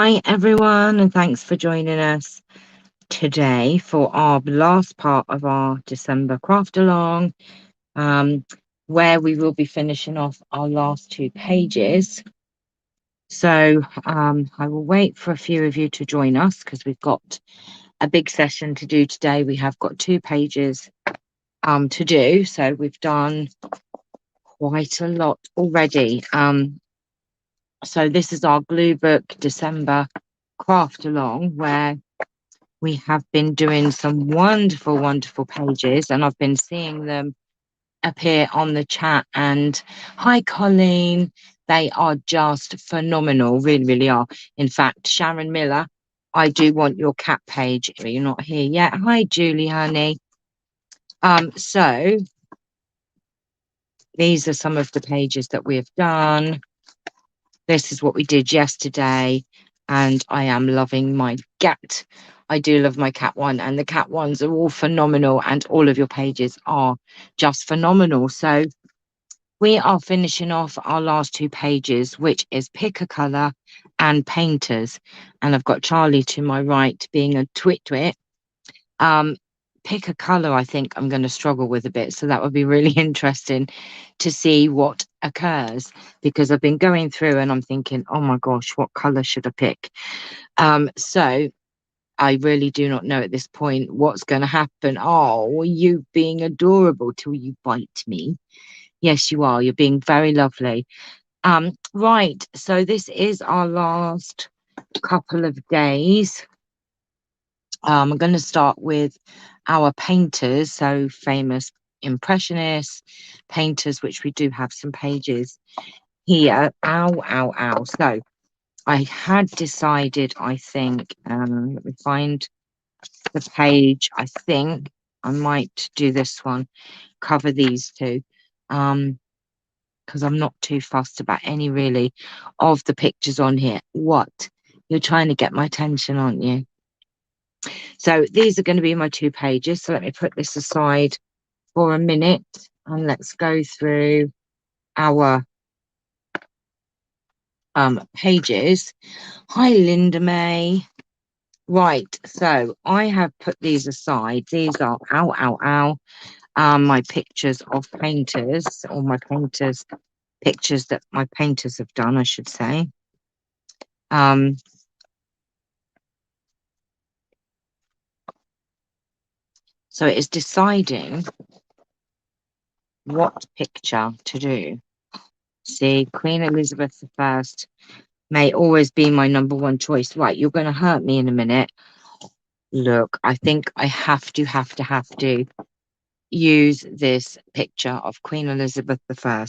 Hi everyone, and thanks for joining us today for our last part of our December craft along, where we will be finishing off our last two pages. So I will wait for a few of you to join us because we've got a big session to do today. We have got 2 pages to do, so we've done quite a lot already. So this is our glue book December craft along, where we have been doing some wonderful pages, and I've been seeing them appear on the chat. And hi Colleen, they are just phenomenal, really are. In fact, Sharon Miller, I do want your cat page. You're not here yet. Hi Julie, honey. So these are some of the pages that we have done. This is what we did yesterday, and I am loving my cat. I do love my cat one, and the cat ones are all phenomenal, and all of your pages are just phenomenal. So we are finishing off our last 2 pages, which is Pick a Colour and Painters. And I've got Charlie to my right being a twit. Pick a colour, I think I'm going to struggle with a bit, so that would be really interesting to see what occurs, because I've been going through and I'm thinking, oh my gosh, what colour should I pick? So I really do not know at this point what's going to happen. Oh, you being adorable till you bite me. Yes, you are. You're being very lovely. Right, so this is our last couple of days. I'm going to start with our painters, so famous impressionists, painters, which we do have some pages here. Ow. So I had decided, I think, let me find the page. I think I might do this one, cover these 2, because I'm not too fussed about any really of the pictures on here. What? You're trying to get my attention, aren't you? So these are going to be my 2 pages. So let me put this aside for a minute and let's go through our pages. Hi, Linda May. Right, so I have put these aside. These are my pictures of painters, or my painters pictures that my painters have done, I should say. So it is deciding what picture to do. See, Queen Elizabeth I may always be my number 1 choice. Right, you're going to hurt me in a minute. Look, I think I have to use this picture of Queen Elizabeth I,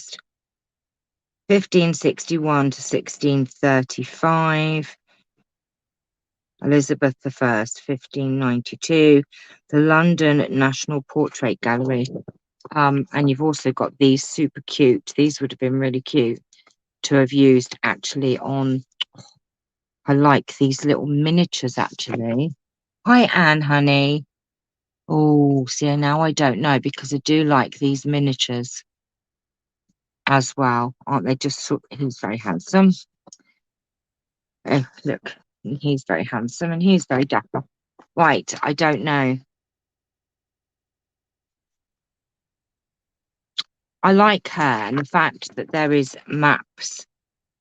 1561 to 1635. Elizabeth I, 1592, the London National Portrait Gallery. And you've also got these super cute. These would have been really cute to have used actually on. I like these little miniatures actually. Hi, Anne, honey. Oh, see, now I don't know, because I do like these miniatures as well. Aren't they just so, he's very handsome. Oh, look, he's very handsome and he's very dapper. Right, I don't know. I like her, and the fact that there is maps,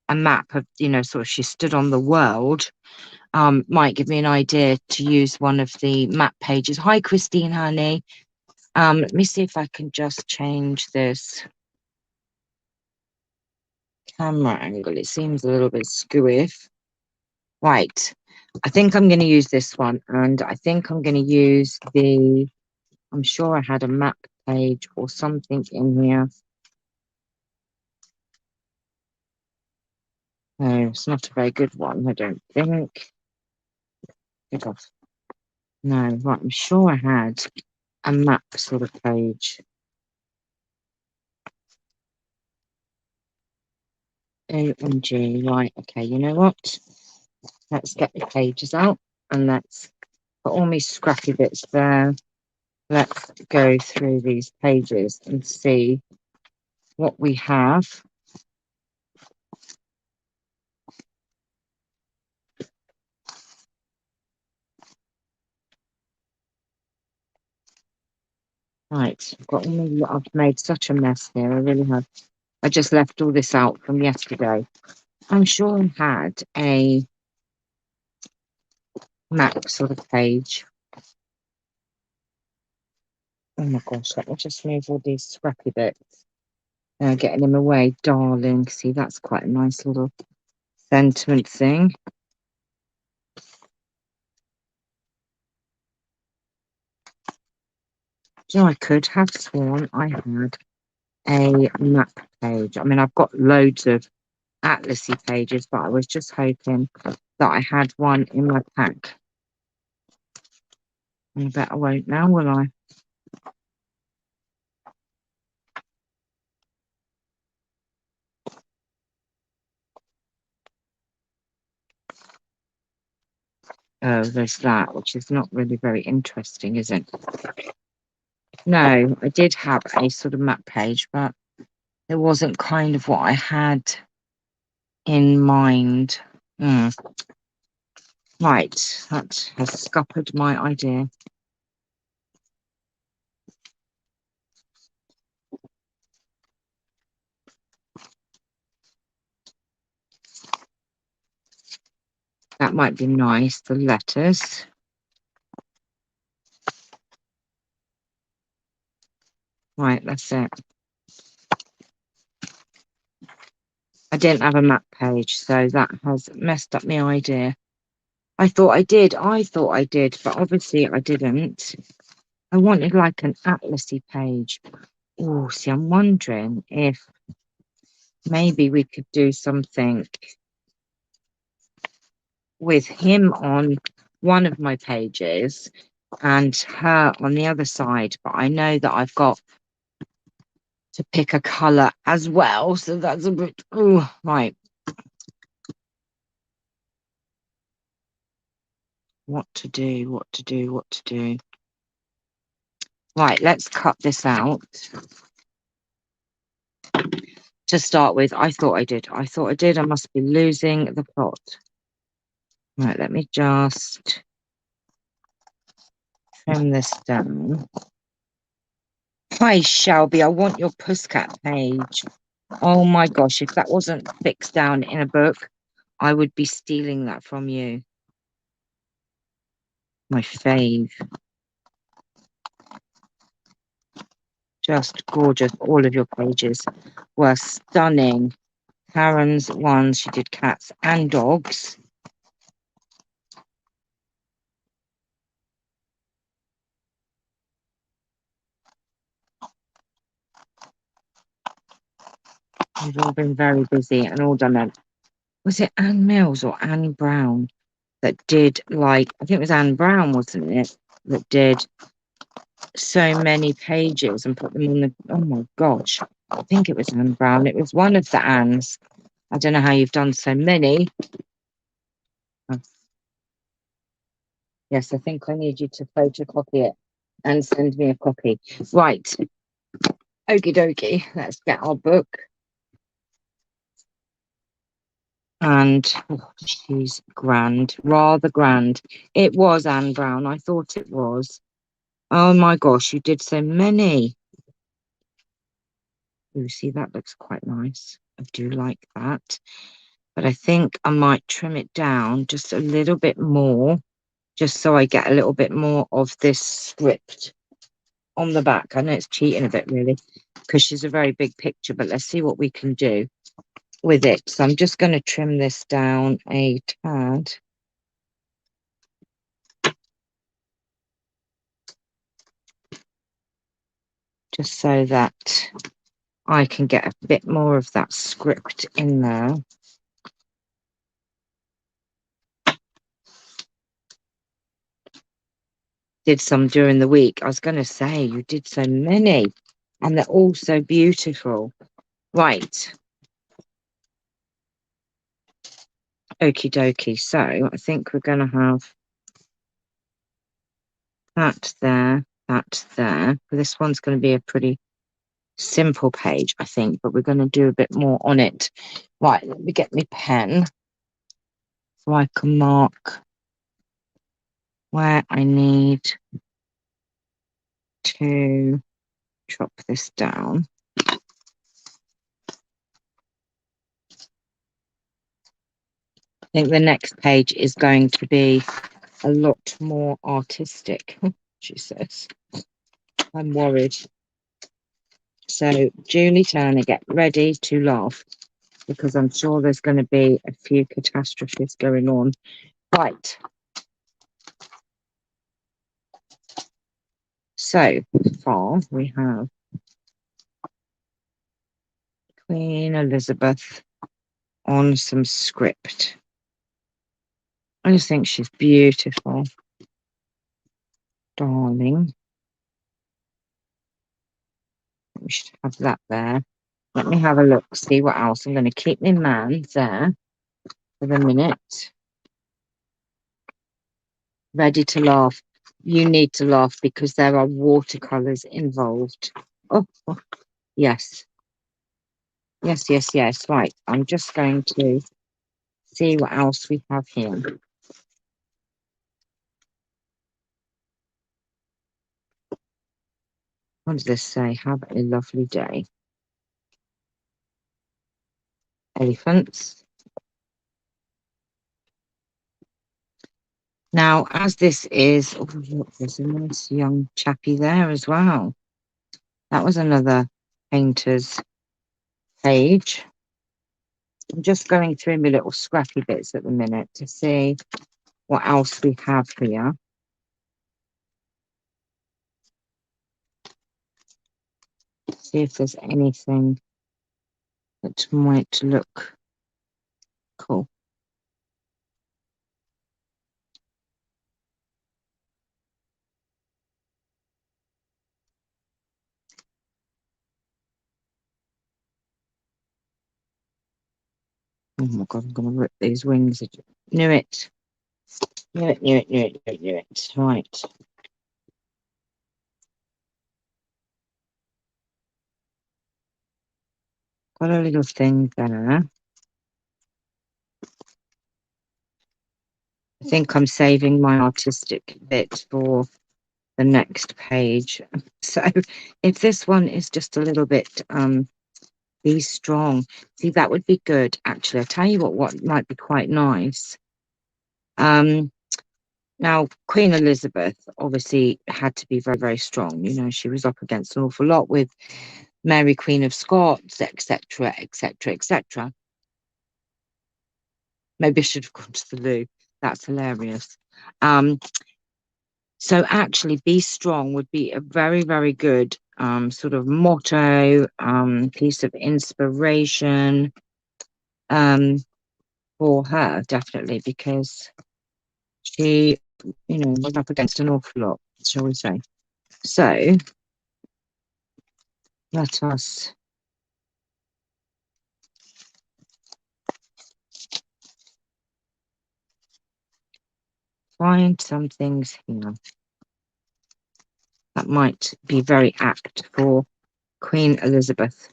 a map of, sort of she stood on the world, might give me an idea to use one of the map pages. Hi, Christine, honey. Let me see if I can just change this camera angle. It seems a little bit screwy. Right, I think I'm going to use this one, and I think I'm going to use I'm sure I had a map page or something in here. No, it's not a very good one, I don't think. Get off. No, right, I'm sure I had a map sort of page. OMG, right, okay, you know what? Let's get the pages out and let's put all my scrappy bits there. Let's go through these pages and see what we have. Right, I've made such a mess here. I really have. I just left all this out from yesterday. I'm sure I had a map sort of page. Oh my gosh, let me just move all these scrappy bits. Getting them away, darling. See, that's quite a nice little sentiment thing. So I could have sworn I had a map page. I mean, I've got loads of atlasy pages, but I was just hoping that I had one in my pack. I bet I won't now, will I? Oh, there's that, which is not really very interesting, is it? No, I did have a sort of map page, but it wasn't kind of what I had in mind. Right, that has scuppered my idea. That might be nice, the letters. Right, that's it. I didn't have a map page, so that has messed up my idea. I thought I did, but obviously I didn't. I wanted like an atlasy page. Oh, see, I'm wondering if maybe we could do something with him on one of my pages and her on the other side. But I know that I've got to pick a colour as well, so that's a bit, oh, right. What to do. Right, let's cut this out. To start with, I thought I did. I must be losing the plot. Right, let me just trim this down. Hi, Shelby, I want your Pusscat page. Oh my gosh, if that wasn't fixed down in a book, I would be stealing that from you. My fave. Just gorgeous. All of your pages were stunning. Karen's ones, she did cats and dogs. We've all been very busy and all done it. Was it Anne Mills or Annie Brown that did, like, I think it was Anne Brown, wasn't it? That did so many pages and put them on the, oh my gosh, I think it was Anne Brown. It was one of the Annes. I don't know how you've done so many. Oh, yes, I think I need you to photocopy it and send me a copy. Right. Okie dokie. Let's get our book. And oh, she's grand, rather grand. It was Anne Brown. I thought it was. Oh my gosh, you did so many. You see, that looks quite nice. I do like that. But I think I might trim it down just a little bit more, just so I get a little bit more of this script on the back. I know it's cheating a bit, really, because she's a very big picture, but let's see what we can do with it. So I'm just going to trim this down a tad. Just so that I can get a bit more of that script in there. Did some during the week. I was going to say, you did so many, and they're all so beautiful. Right. Okie dokie. So I think we're going to have that there, that there. This one's going to be a pretty simple page, I think, but we're going to do a bit more on it. Right, let me get my pen so I can mark where I need to chop this down. I think the next page is going to be a lot more artistic, she says. I'm worried. So, Julie Turner, get ready to laugh, because I'm sure there's going to be a few catastrophes going on. Right. So far, we have Queen Elizabeth on some script. I just think she's beautiful. Darling. We should have that there. Let me have a look, see what else. I'm going to keep my man there for the minute. Ready to laugh. You need to laugh because there are watercolours involved. Oh, yes. Yes. Right. I'm just going to see what else we have here. What does this say? Have a lovely day. Elephants. Now, as this is, oh, look, there's a nice young chappy there as well. That was another painter's page. I'm just going through my little scrappy bits at the minute to see what else we have here. See if there's anything that might look cool. Oh my God, I'm going to rip these wings. Knew it. Knew it. Right. Got a little thing there. I think I'm saving my artistic bit for the next page. So if this one is just a little bit be strong, see, that would be good actually. I'll tell you what might be quite nice. Now Queen Elizabeth obviously had to be very, very strong. You know, she was up against an awful lot with Mary Queen of Scots, etc., etc., etc. Maybe I should have gone to the loo. That's hilarious. So actually, be strong would be a very, very good sort of motto, piece of inspiration for her, definitely, because she, you know, was up against an awful lot, shall we say. So let us find some things here that might be very apt for Queen Elizabeth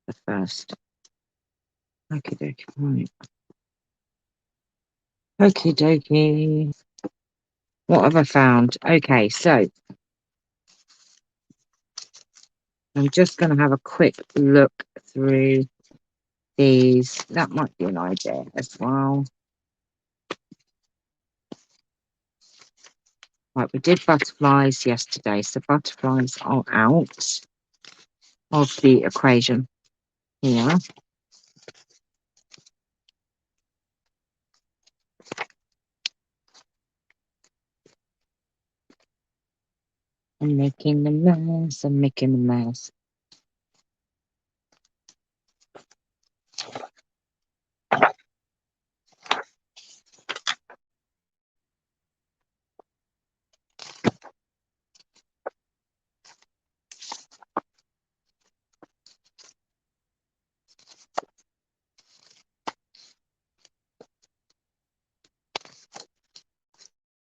the First. Okie dokie, right. Okie dokie. What have I found? Okay, so I'm just going to have a quick look through these. That might be an idea as well. Right, we did butterflies yesterday, so butterflies are out of the equation here. I'm making the mess, I'm making the mess.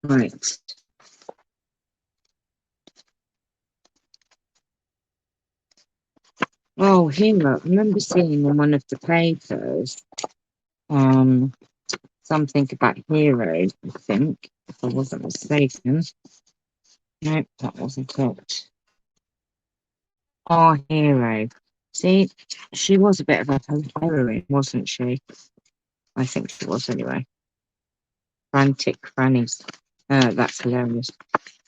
Right. Oh, here, I remember seeing on one of the papers, something about heroes, I think, if I wasn't mistaken. Nope, that wasn't it. Our hero. See, she was a bit of a heroine, wasn't she? I think she was anyway. Frantic Frannies. That's hilarious.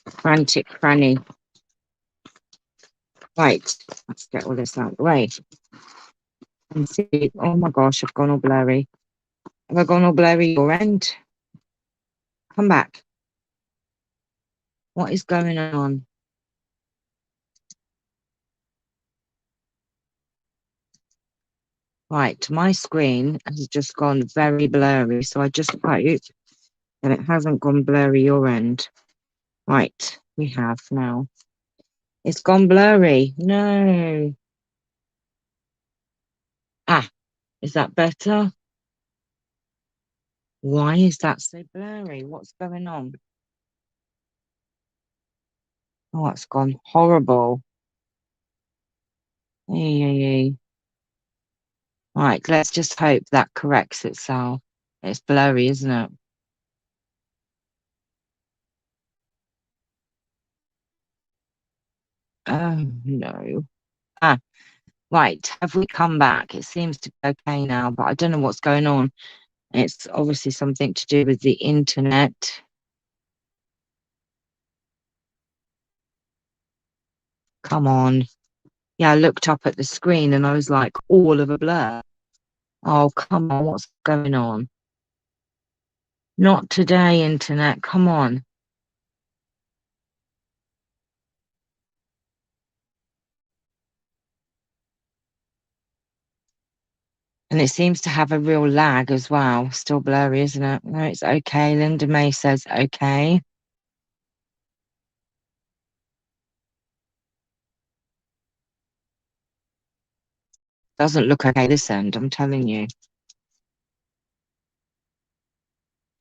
Frantic Franny. Right, let's get all this out of the way. And see, oh my gosh, I've gone all blurry. Have I gone all blurry your end? Come back. What is going on? Right, my screen has just gone very blurry, so I just hope that it hasn't gone blurry your end. Right, we have now. It's gone blurry. No. Ah, is that better? Why is that so blurry? What's going on? Oh, it's gone horrible. Hey. Right, let's just hope that corrects itself. It's blurry, isn't it? Oh, no. Ah, right. Have we come back? It seems to be okay now, but I don't know what's going on. It's obviously something to do with the internet. Come on. Yeah, I looked up at the screen and I was like, all of a blur. Oh, come on. What's going on? Not today, internet. Come on. And it seems to have a real lag as well. Still blurry, isn't it? No, it's okay. Linda May says okay. Doesn't look okay this end, I'm telling you.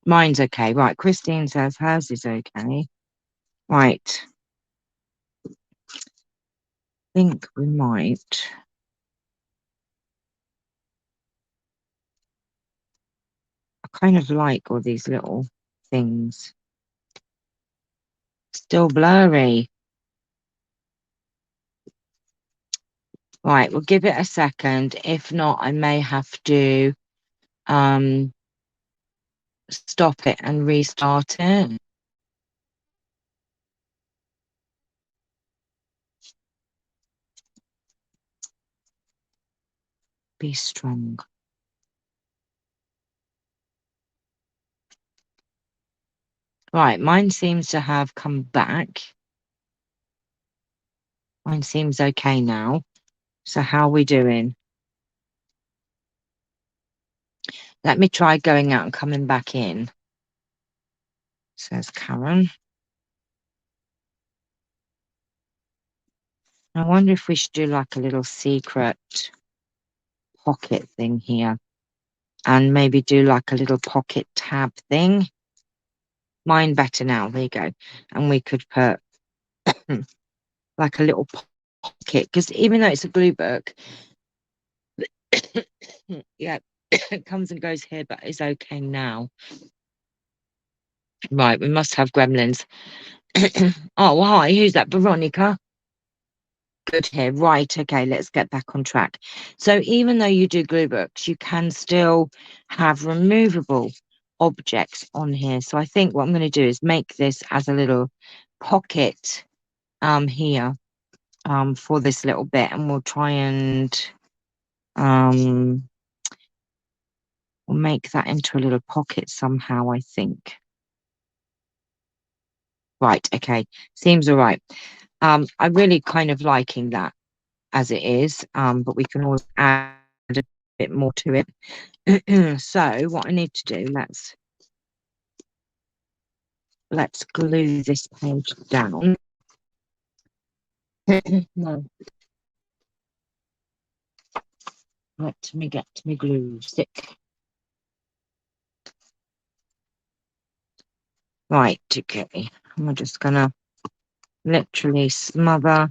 Mine's okay. Right, Christine says hers is okay. Right. I think we might. I kind of like all these little things. Still blurry. Right, we'll give it a second. If not, I may have to stop it and restart it. Be strong. Right, mine seems to have come back. Mine seems okay now. So how are we doing? Let me try going out and coming back in, says Karen. I wonder if we should do like a little secret pocket thing here and maybe do like a little pocket tab thing. Mine better now. There you go. And we could put like a little pocket because even though it's a glue book, yeah, it comes and goes here, but it's okay now. Right, we must have gremlins. Oh, hi, who's that? Veronica? Good here. Right, okay, let's get back on track. So even though you do glue books, you can still have removable objects on here. So I think what I'm going to do is make this as a little pocket here for this little bit, and we'll try and we'll make that into a little pocket somehow, I think. Right, okay, seems all right. I'm really kind of liking that as it is, but we can always add a bit more to it. So what I need to do, let's glue this page down. No. Let me get my glue stick. Right, okay. I'm just gonna literally smother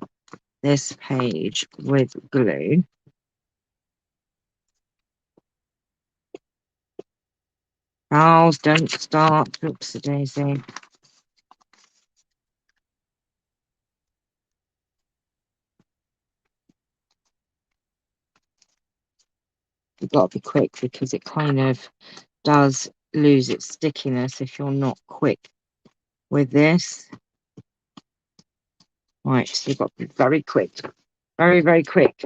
this page with glue. Charles, don't start. Oops, daisy. You've got to be quick because it kind of does lose its stickiness if you're not quick with this. Right, so you've got to be very quick. Very, very quick.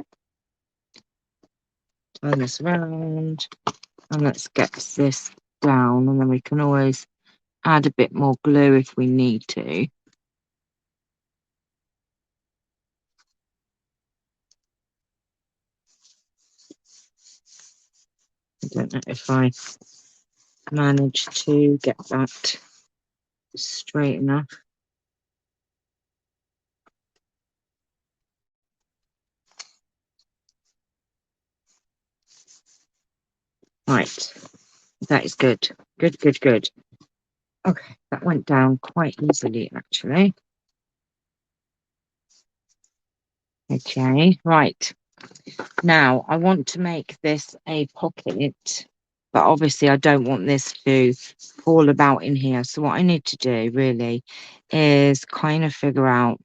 Turn this around. And let's get this down. And then we can always add a bit more glue if we need to. I don't know if I managed to get that straight enough. Right, that is good. Good, good, good. Okay, that went down quite easily, actually. Okay, right. Now, I want to make this a pocket, but obviously I don't want this to fall about in here. So what I need to do, really, is kind of figure out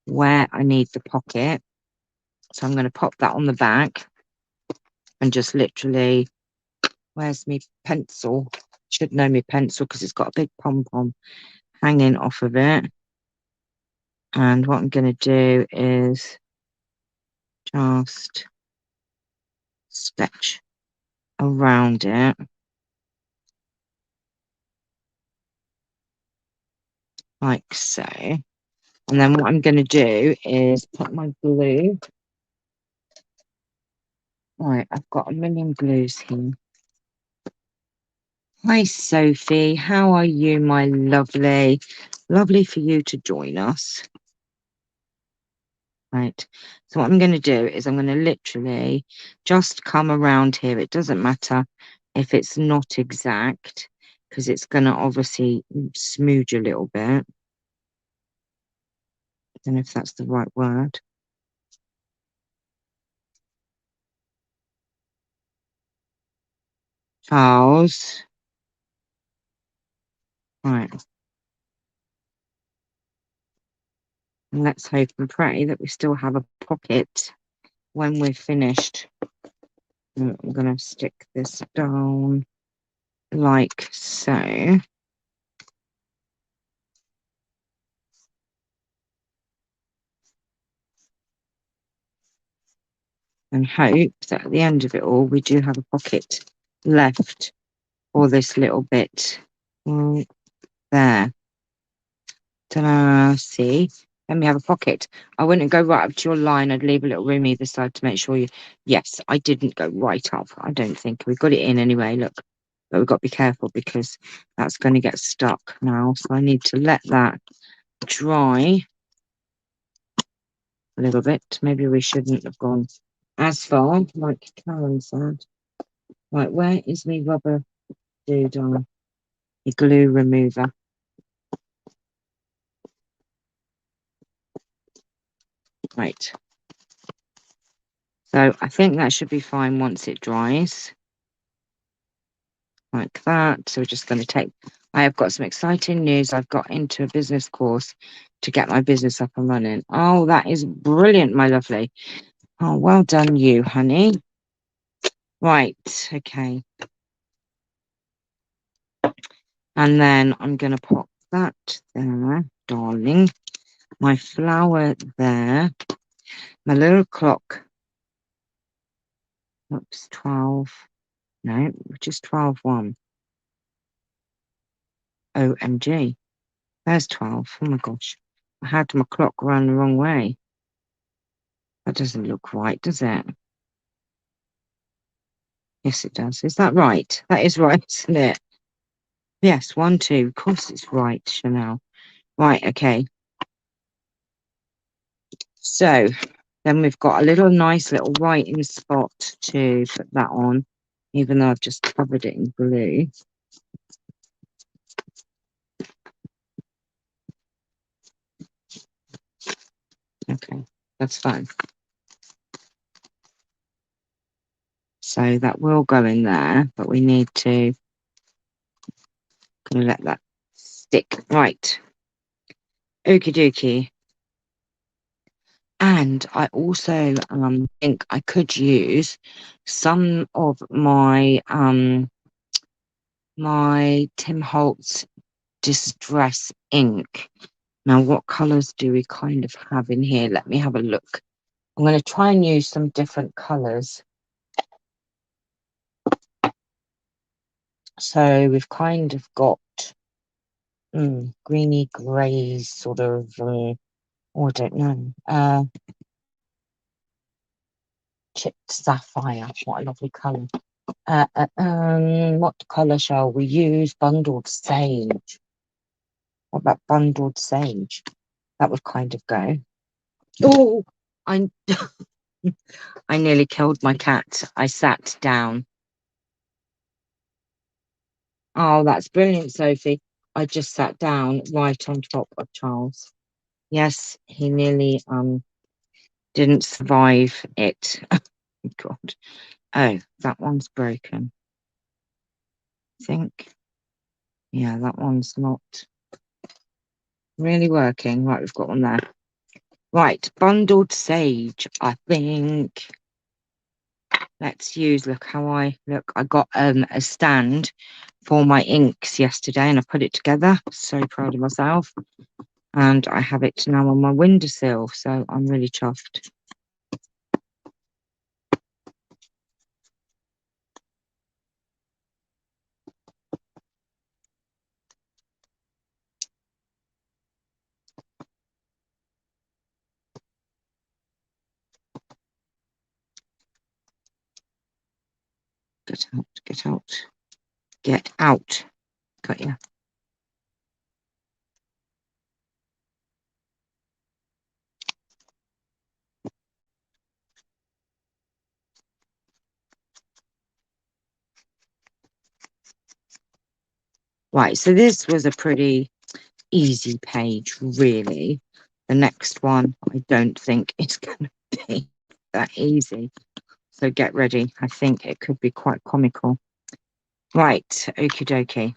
where I need the pocket. So I'm going to pop that on the back and just literally, where's my pencil? Should know my pencil because it's got a big pom-pom hanging off of it. And what I'm going to do is just sketch around it. Like so. And then what I'm going to do is put my glue. Right, I've got a million glues here. Hi, Sophie. How are you, my lovely? Lovely for you to join us. Right. So what I'm going to do is I'm going to literally just come around here. It doesn't matter if it's not exact because it's going to obviously smooge a little bit. I don't know if that's the right word. Charles. Right. And let's hope and pray that we still have a pocket when we're finished. I'm going to stick this down like so. And hope that at the end of it all, we do have a pocket left for this little bit. Right there. Ta-da, see? Then we have a pocket. I wouldn't go right up to your line. I'd leave a little room either side to make sure you... Yes, I didn't go right up. I don't think. We've got it in anyway, look. But we've got to be careful because that's going to get stuck now. So I need to let that dry a little bit. Maybe we shouldn't have gone as far, like Karen said. Right, where is my rubber doodle? The glue remover. Right. So I think that should be fine once it dries. Like that. So we're just going to take... I have got some exciting news. I've got into a business course to get my business up and running. Oh, that is brilliant, my lovely. Oh, well done you, honey. Right, okay. And then I'm going to pop that there, darling. My flower there. My little clock. Oops, 12. No, just 12:1. OMG. There's 12. Oh my gosh. I had my clock run the wrong way. That doesn't look right, does it? Yes, it does. Is that right? That is right, isn't it? Yes, 1, 2. Of course it's right, Chanel. Right, okay. So then we've got a little nice little writing spot to put that on, even though I've just covered it in glue. Okay, that's fine. So that will go in there, but we need to gonna let that stick. Right. Okie dokie. And I also think I could use some of my my Tim Holtz Distress ink. Now, what colours do we kind of have in here? Let me have a look. I'm going to try and use some different colours. So we've kind of got greeny greys, sort of, oh, I don't know, chipped sapphire. What a lovely colour. What colour shall we use? Bundled sage. What about bundled sage? That would kind of go. Oh, I I nearly killed my cat. I sat down. Oh, that's brilliant, Sophie. I just sat down right on top of Charles. Yes, he nearly didn't survive it. God. Oh, that one's broken. I think. Yeah, that one's not really working. Right, we've got one there. Right, bundled sage, I think. Let's use, look how I got a stand for my inks yesterday and I put it together. So proud of myself. And I have it now on my windowsill, so I'm really chuffed. Get out, get out, get out. Got you. Right, so this was a pretty easy page, really. The next one, I don't think it's going to be that easy. So get ready. I think it could be quite comical. Right, okie dokie.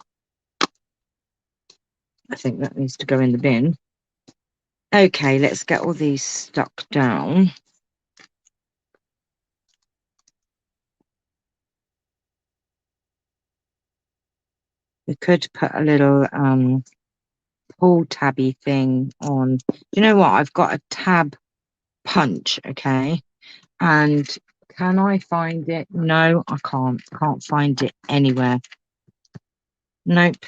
I think that needs to go in the bin. Okay, let's get all these stuck down. We could put a little pull tabby thing on. You know what? I've got a tab punch, okay? And can I find it? No, I can't. Can't find it anywhere. Nope.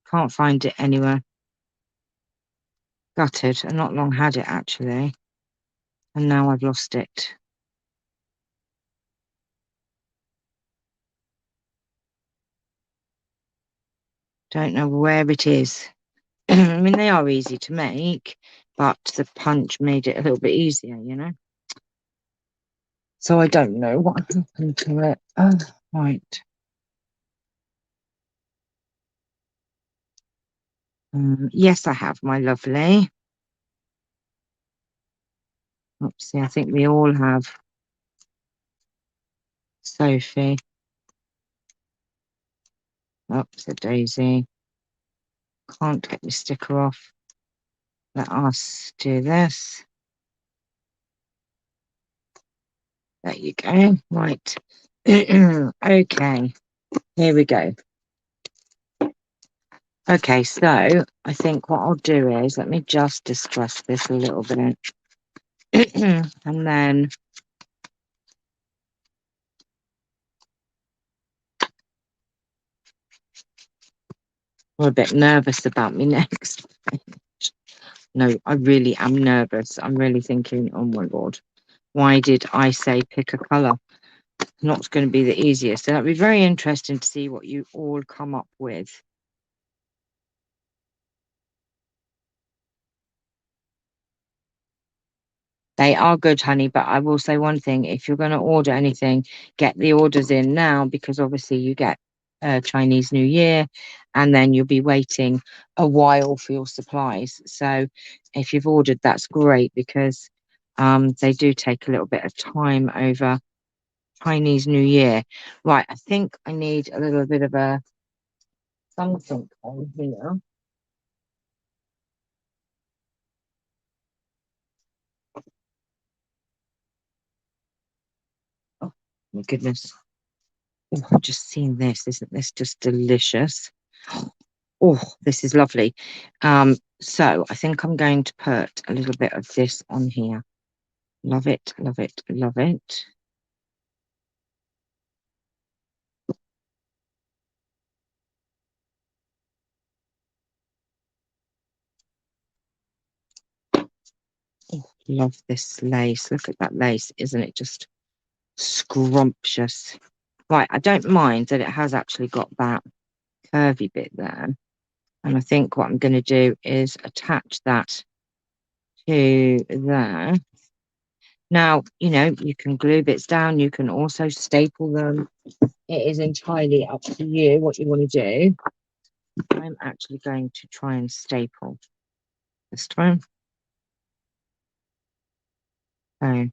Can't find it anywhere. Gutted. I've not long had it, actually. And now I've lost it. Don't know where it is. I mean, they are easy to make, but the punch made it a little bit easier, you know? So I don't know what happened to it. Oh, right. Yes, I have, my lovely. Oopsie, I think we all have. Sophie. Oops, a daisy. Can't get the sticker off. Let us do this. There you go. Right. Okay. Here we go. Okay, so I think what I'll do is let me just discuss this a little bit. And then I'm a bit nervous about me next. No, I really am nervous. I'm really thinking, oh my God, why did I say pick a colour? Not going to be the easiest. So that'd be very interesting to see what you all come up with. They are good, honey, but I will say one thing. If you're going to order anything, get the orders in now because obviously you get Chinese New Year and then you'll be waiting a while for your supplies. So if you've ordered, that's great because they do take a little bit of time over Chinese New Year. Right, I think I need a little bit of a something on here. my goodness. Oh, I've just seen this. Isn't this just delicious? Oh, this is lovely. So I think I'm going to put a little bit of this on here. Love it, love it, love it. Oh, love this lace. Look at that lace. Isn't it just scrumptious? Right, I don't mind that it has actually got that curvy bit there. And I think what I'm going to do is attach that to there. Now, you know, you can glue bits down. You can also staple them. It is entirely up to you what you want to do. I'm actually going to try and staple this time. So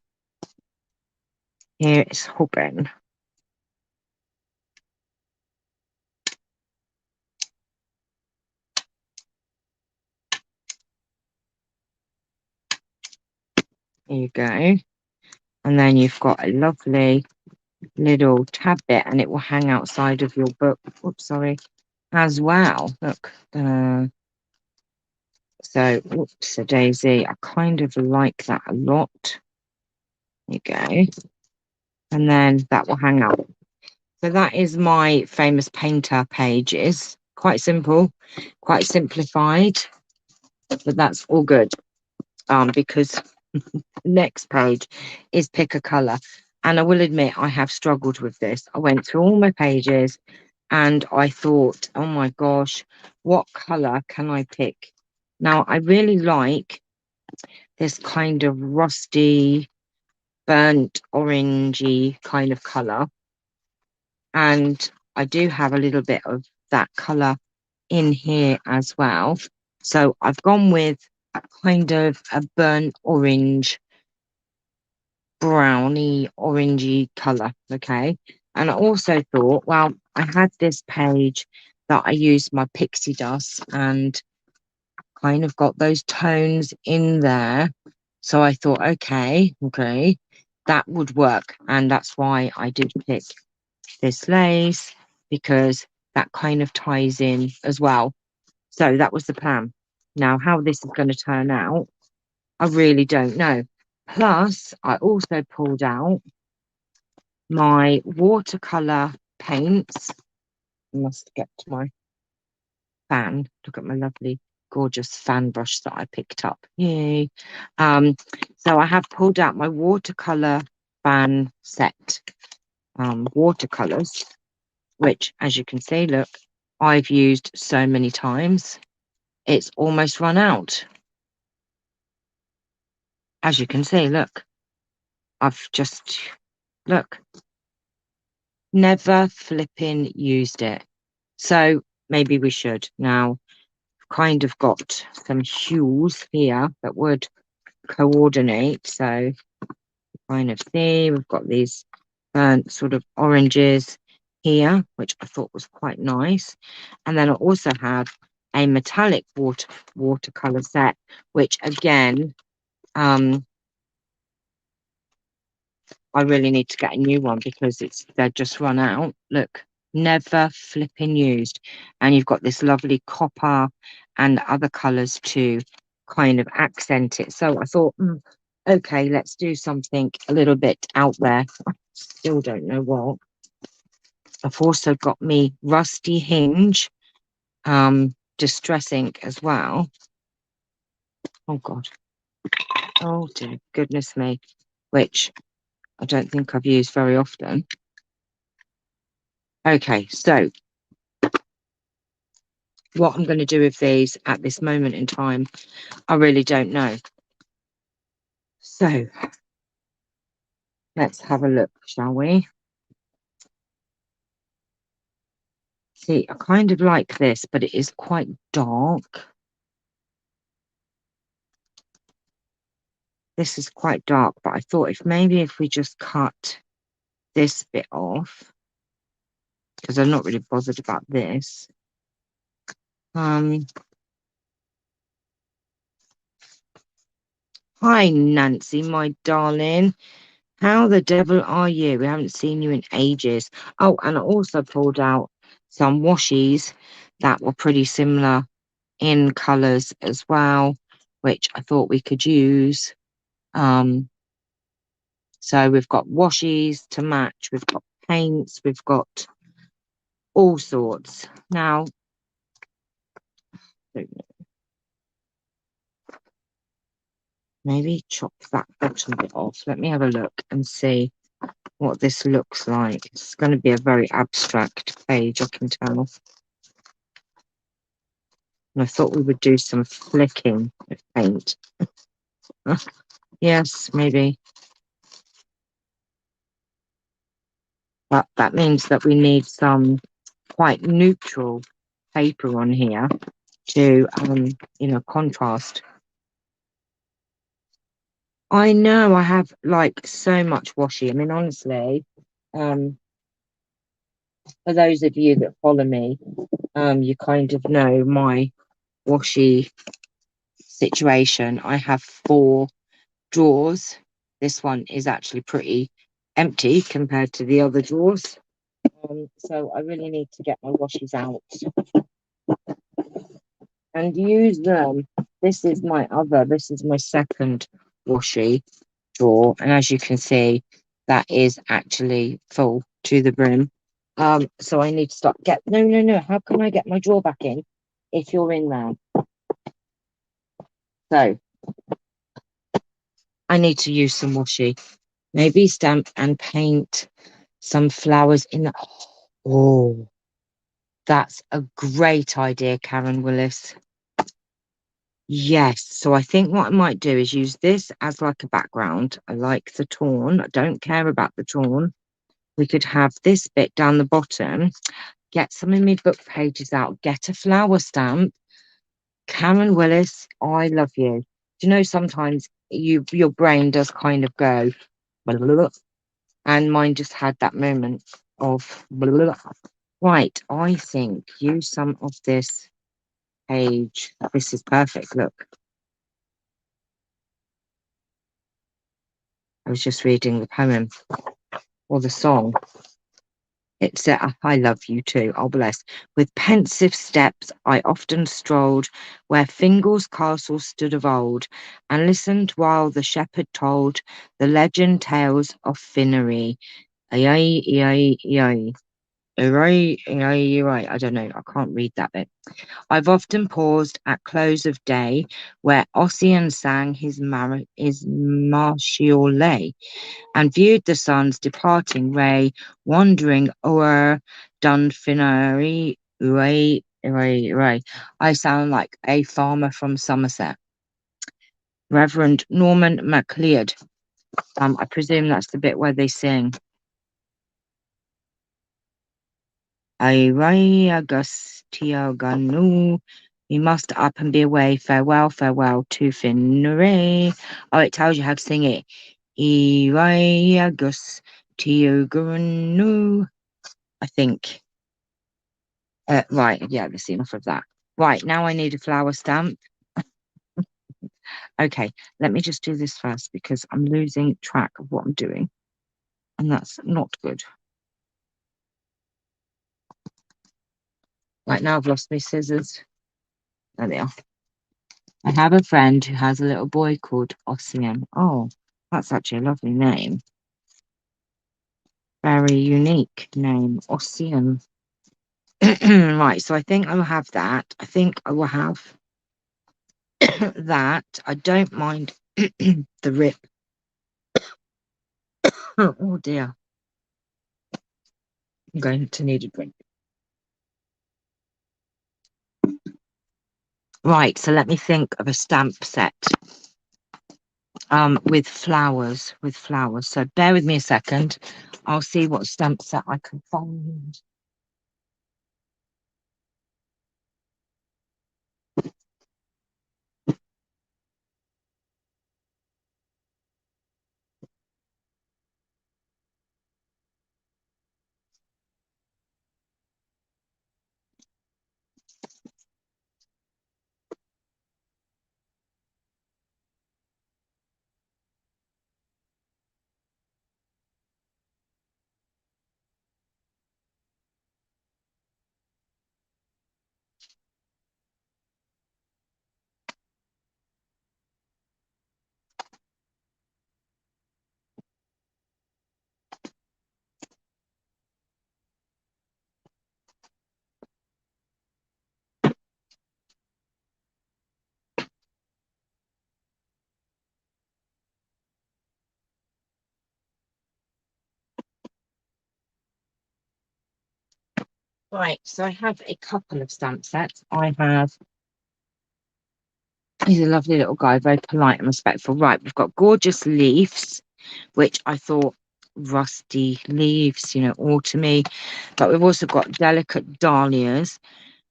here is hoping. Here you go. And then you've got a lovely little tab bit and it will hang outside of your book. Oops, sorry. As well. Look. So, oops, a daisy. I kind of like that a lot. There you go. And then that will hang out. So that is my famous painter pages. Quite simple, quite simplified, but that's all good. Because next page is pick a color. And I will admit I have struggled with this. I went through all my pages and I thought, oh my gosh, what color can I pick? Now I really like this kind of rusty, burnt orangey kind of color. And I do have a little bit of that color in here as well. So I've gone with a kind of a burnt orange, browny, orangey color. Okay. And I also thought, well, I had this page that I used my pixie dust and kind of got those tones in there. So I thought, okay, that would work. And that's why I did pick this lace because that kind of ties in as well. So that was the plan. Now, how this is going to turn out, I really don't know. Plus, I also pulled out my watercolor paints. I must get to my fan. Look at my lovely, gorgeous fan brush that I picked up. Yay. So I have pulled out my watercolor fan set watercolors, which, as you can see, look, I've used so many times. It's almost run out. As you can see, look, I've just, look, never flipping used it. So maybe we should. Now, kind of got some hues here that would coordinate. So kind of see, we've got these burnt sort of oranges here, which I thought was quite nice. And then I also have a metallic watercolor set, which again, I really need to get a new one because they're just run out. Look, never flipping used. And you've got this lovely copper and other colours to kind of accent it. So I thought, okay, let's do something a little bit out there. I still don't know what. I've also got me Rusty Hinge distress ink as well. Oh God. Oh dear goodness me. Which I don't think I've used very often. Okay, so what I'm going to do with these at this moment in time, I really don't know. So let's have a look, shall we? See, I kind of like this, but it is quite dark. This is quite dark, but I thought if we just cut this bit off, because I'm not really bothered about this. Hi, Nancy, my darling. How the devil are you? We haven't seen you in ages. Oh, and I also pulled out some washies that were pretty similar in colours as well, which I thought we could use. So we've got washies to match, we've got paints, we've got all sorts. Now, maybe chop that bottom bit off. Let me have a look and see what this looks like. It's going to be a very abstract page, I can tell. And I thought we would do some flicking of paint. Yes, maybe. But that means that we need some quite neutral paper on here to, contrast. I know I have like so much washi. I mean, honestly, for those of you that follow me, you kind of know my washi situation. I have 4 drawers. This one is actually pretty empty compared to the other drawers. So I really need to get my washies out and use them. This is my second washi drawer. And as you can see, that is actually full to the brim. So I need to stop. No. How can I get my drawer back in if you're in there? So I need to use some washi. Maybe stamp and paint some flowers in the... Oh, that's a great idea, Karen Willis. Yes, so I think what I might do is use this as like a background. I like the torn. I don't care about the torn. We could have this bit down the bottom, get some of my book pages out, get a flower stamp. Karen Willis, I love you. Do you know sometimes your brain does kind of go, and mine just had that moment of right. I think use some of this page. This is perfect. Look, I was just reading the poem or the song. It's I love you too. Oh bless. With pensive steps I often strolled where Fingal's castle stood of old, and listened while the shepherd told the legend tales of Finnery. Ay. I don't know. I can't read that bit. I've often paused at close of day where Ossian sang his martial lay, and viewed the sun's departing ray wandering o'er Dunfinary. I sound like a farmer from Somerset. Reverend Norman MacLeod. I presume that's the bit where they sing. Augustia Ganu. We must up and be away. Farewell to Finneray. Oh, it tells you how to sing it. Agustio Ganu. I think. Right, yeah, that's enough of that. Right, now I need a flower stamp. Okay, let me just do this first because I'm losing track of what I'm doing. And that's not good. Right, now I've lost my scissors. There they are. I have a friend who has a little boy called Ossian. Oh, that's actually a lovely name. Very unique name, Ossian. Right, so I think I will have that. I think I will have that. I don't mind the rip. Oh dear. I'm going to need a drink. Right, so let me think of a stamp set. With flowers. So bear with me a second. I'll see what stamp set I can find. Right, so I have a couple of stamp sets. I have, he's a lovely little guy, very polite and respectful. Right, we've got gorgeous leaves, which I thought rusty leaves, you know, autumny. But we've also got delicate dahlias,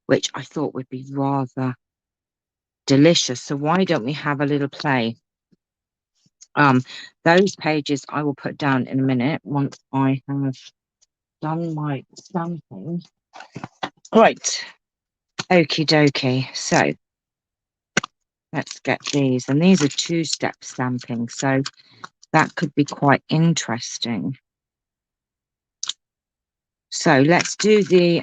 which I thought would be rather delicious. So why don't we have a little play? Those pages I will put down in a minute once I have done my stamping. Right, okie dokie. So let's get these, and these are two-step stamping, so that could be quite interesting. So let's do the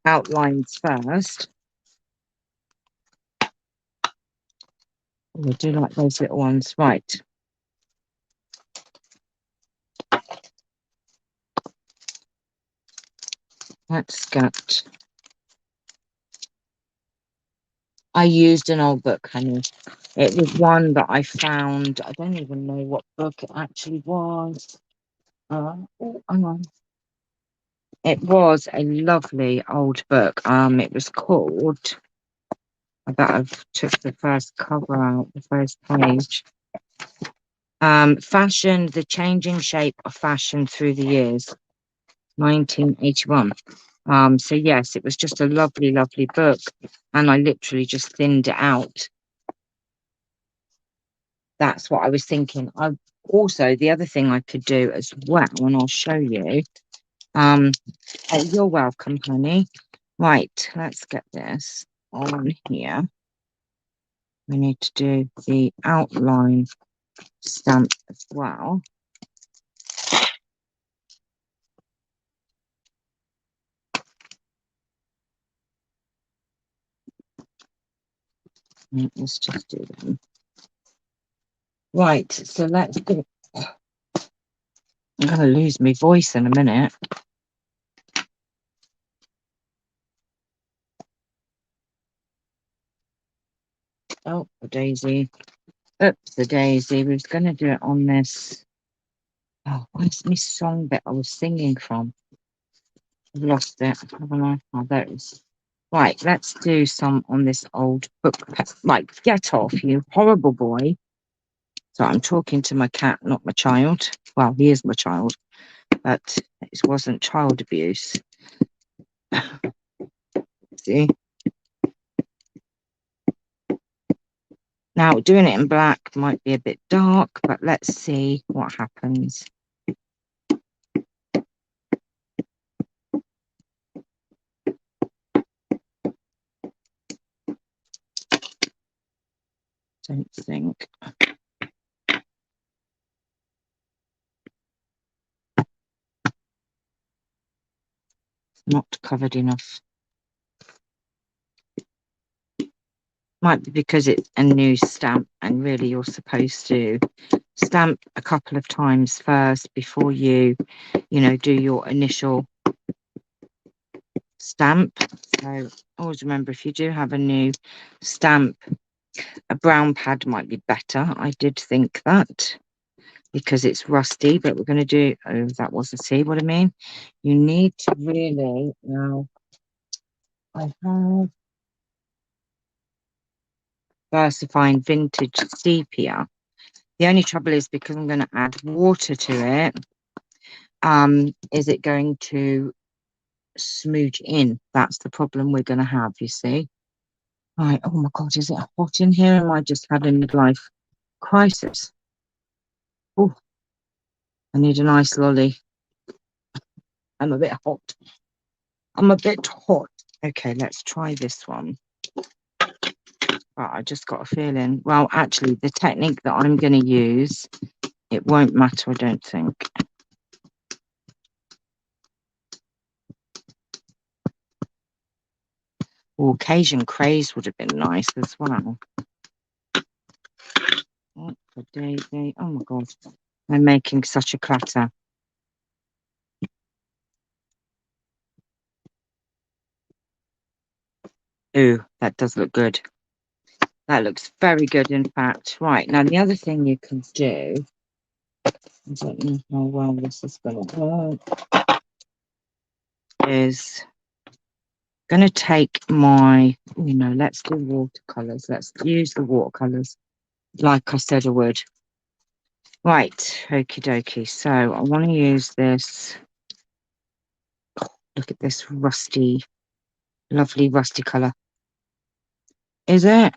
outlines first. We'll do like those little ones, right? Let's get. I used an old book, honey. It was one that I found. I don't even know what book it actually was. Oh, hang on. It was a lovely old book. It was called. I bet I've took the first cover out, the first page. Fashion: The Changing Shape of Fashion Through the Years, 1981. So yes, it was just a lovely, lovely book, and I literally just thinned it out. That's what I was thinking. I also, the other thing I could do as well, and I'll show you. Oh, you're welcome, honey. Right, let's get this on here. We need to do the outline stamp as well. Let's just do them. Right, so let's do. I'm going to lose my voice in a minute. Oh, the daisy. Oops, the daisy. We was going to do it on this. Oh, where's my song bit I was singing from? I've lost it, haven't I? Oh, there it is. Right, let's do some on this old book. Right, get off, you horrible boy. So I'm talking to my cat, not my child. Well, he is my child, but it wasn't child abuse. See? Now, doing it in black might be a bit dark, but let's see what happens. Don't think. Not covered enough. Might be because it's a new stamp and really you're supposed to stamp a couple of times first before you do your initial stamp. So always remember, if you do have a new stamp, a brown pad might be better. I did think that because it's rusty, but we're going to do, oh, that wasn't, see what I mean? You need to really, now I have versifying vintage sepia. The only trouble is because I'm going to add water to it, is it going to smooch in? That's the problem we're going to have, you see. Right, oh my God, is it hot in here? Am I just having a midlife crisis? Oh, I need a nice lolly. I'm a bit hot. I'm a bit hot. Okay, let's try this one. But I just got a feeling, well, actually, the technique that I'm going to use, it won't matter, I don't think. Oh, Cajun craze would have been nice as well. Oh, for daisy. Oh my God, I'm making such a clatter. Ooh, that does look good. That looks very good, in fact. Right, now the other thing you can do, I don't know how well this is going to work. is going to take my, let's do watercolors. Let's use the watercolors like I said I would. Right, okie dokie. So I want to use this. Oh, look at this rusty, lovely rusty color. Is it?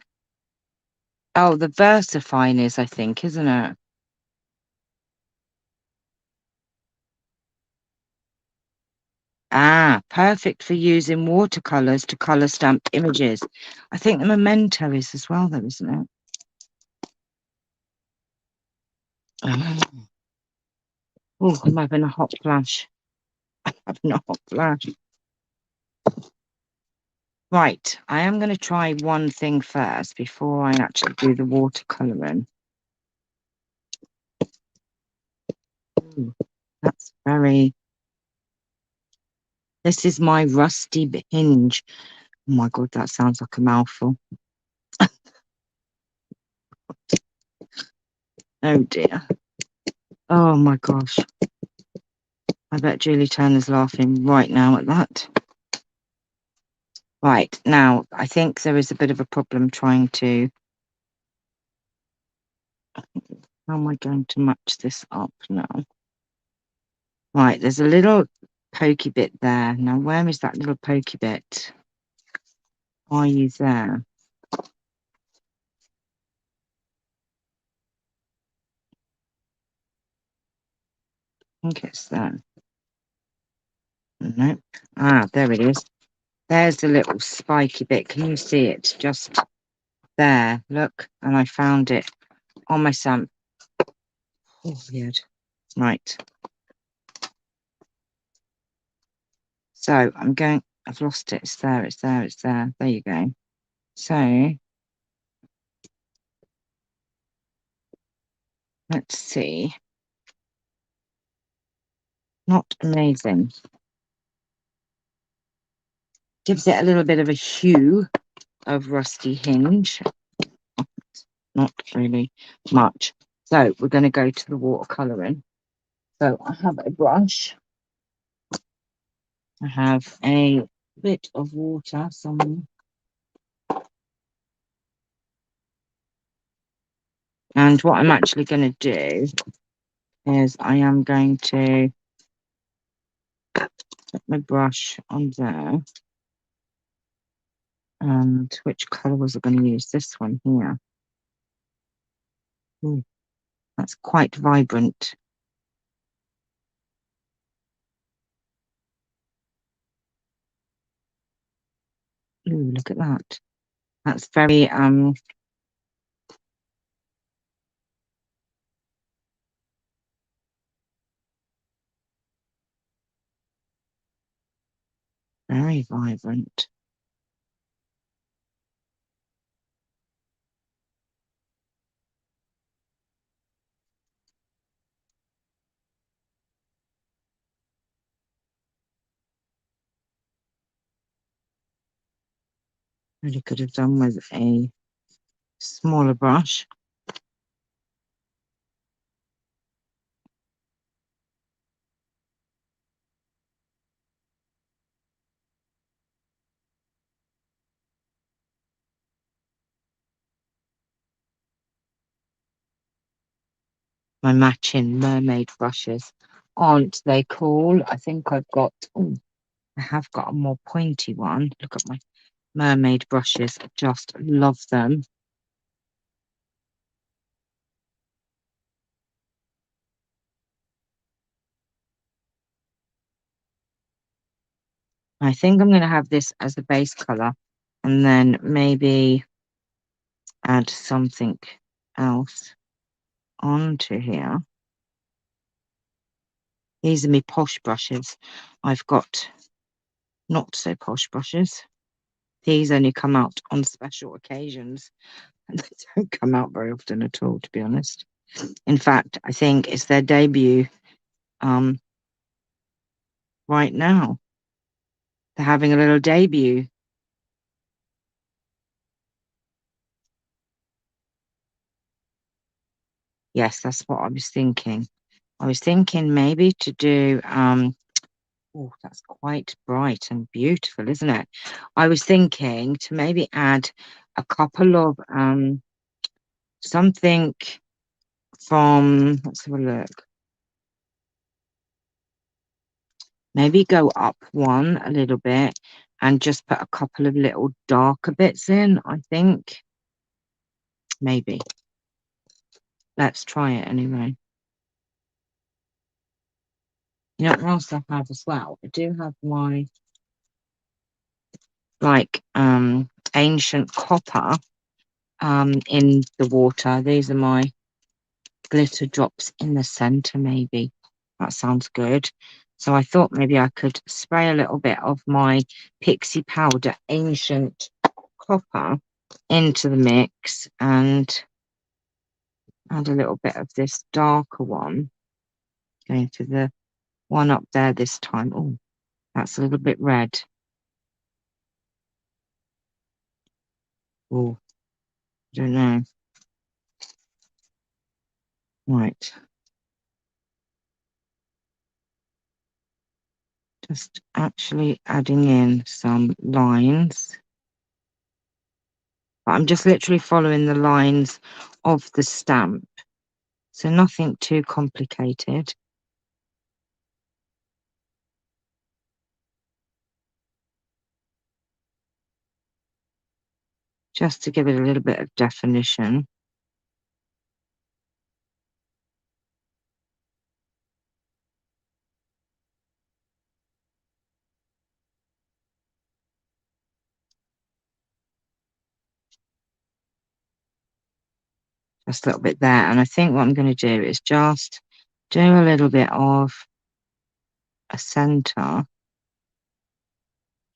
Oh, the VersaFine is, I think, isn't it? Ah, perfect for using watercolors to color stamp images. I think the Memento is as well, though, isn't it? Oh, I'm having a hot flash. I'm having a hot flash. Right, I am going to try one thing first before I actually do the watercoloring. Ooh, that's very... This is my rusty hinge. Oh my God, that sounds like a mouthful. Oh dear. Oh my gosh. I bet Julie Turner's laughing right now at that. Right, now, I think there is a bit of a problem trying to... How am I going to match this up now? Right, there's a little pokey bit there. Now, where is that little pokey bit? Are you there? I think it's there. Nope. Ah, there it is. There's the little spiky bit. Can you see it? Just there. Look. And I found it on my stamp. Oh, weird. Right. So I'm going... I've lost it. It's there. It's there. It's there. There you go. So let's see. Not amazing. Gives it a little bit of a hue of rusty hinge. Not really much. So we're going to go to the watercolouring. So I have a brush. I have a bit of water somewhere. And what I'm actually going to do is I am going to put my brush on there. And which colour was I going to use? This one here. Ooh, that's quite vibrant. Ooh, look at that. That's very very vibrant. Really could have done with a smaller brush. My matching mermaid brushes. Aren't they cool? I think I've got... Oh, I have got a more pointy one. Look at my mermaid brushes. I just love them. I think I'm going to have this as the base colour and then maybe add something else onto here. These are my posh brushes. I've got not so posh brushes. These only come out on special occasions and they don't come out very often at all, to be honest. In fact, I think it's their debut right now. They're having a little debut. Yes, that's what I was thinking. I was thinking maybe to do Oh, that's quite bright and beautiful, isn't it? I was thinking to maybe add a couple of something from, let's have a look. Maybe go up one a little bit and just put a couple of little darker bits in, I think. Maybe. Let's try it anyway. You know what else I have as well? I do have my ancient copper in the water. These are my glitter drops in the center, maybe. That sounds good. So I thought maybe I could spray a little bit of my Pixie Powder Ancient Copper into the mix and add a little bit of this darker one. Going for the one up there this time. Oh, that's a little bit red. Oh, I don't know. Right. Just actually adding in some lines. But I'm just literally following the lines of the stamp. So nothing too complicated. Just to give it a little bit of definition. Just a little bit there. And I think what I'm going to do is just do a little bit of a center.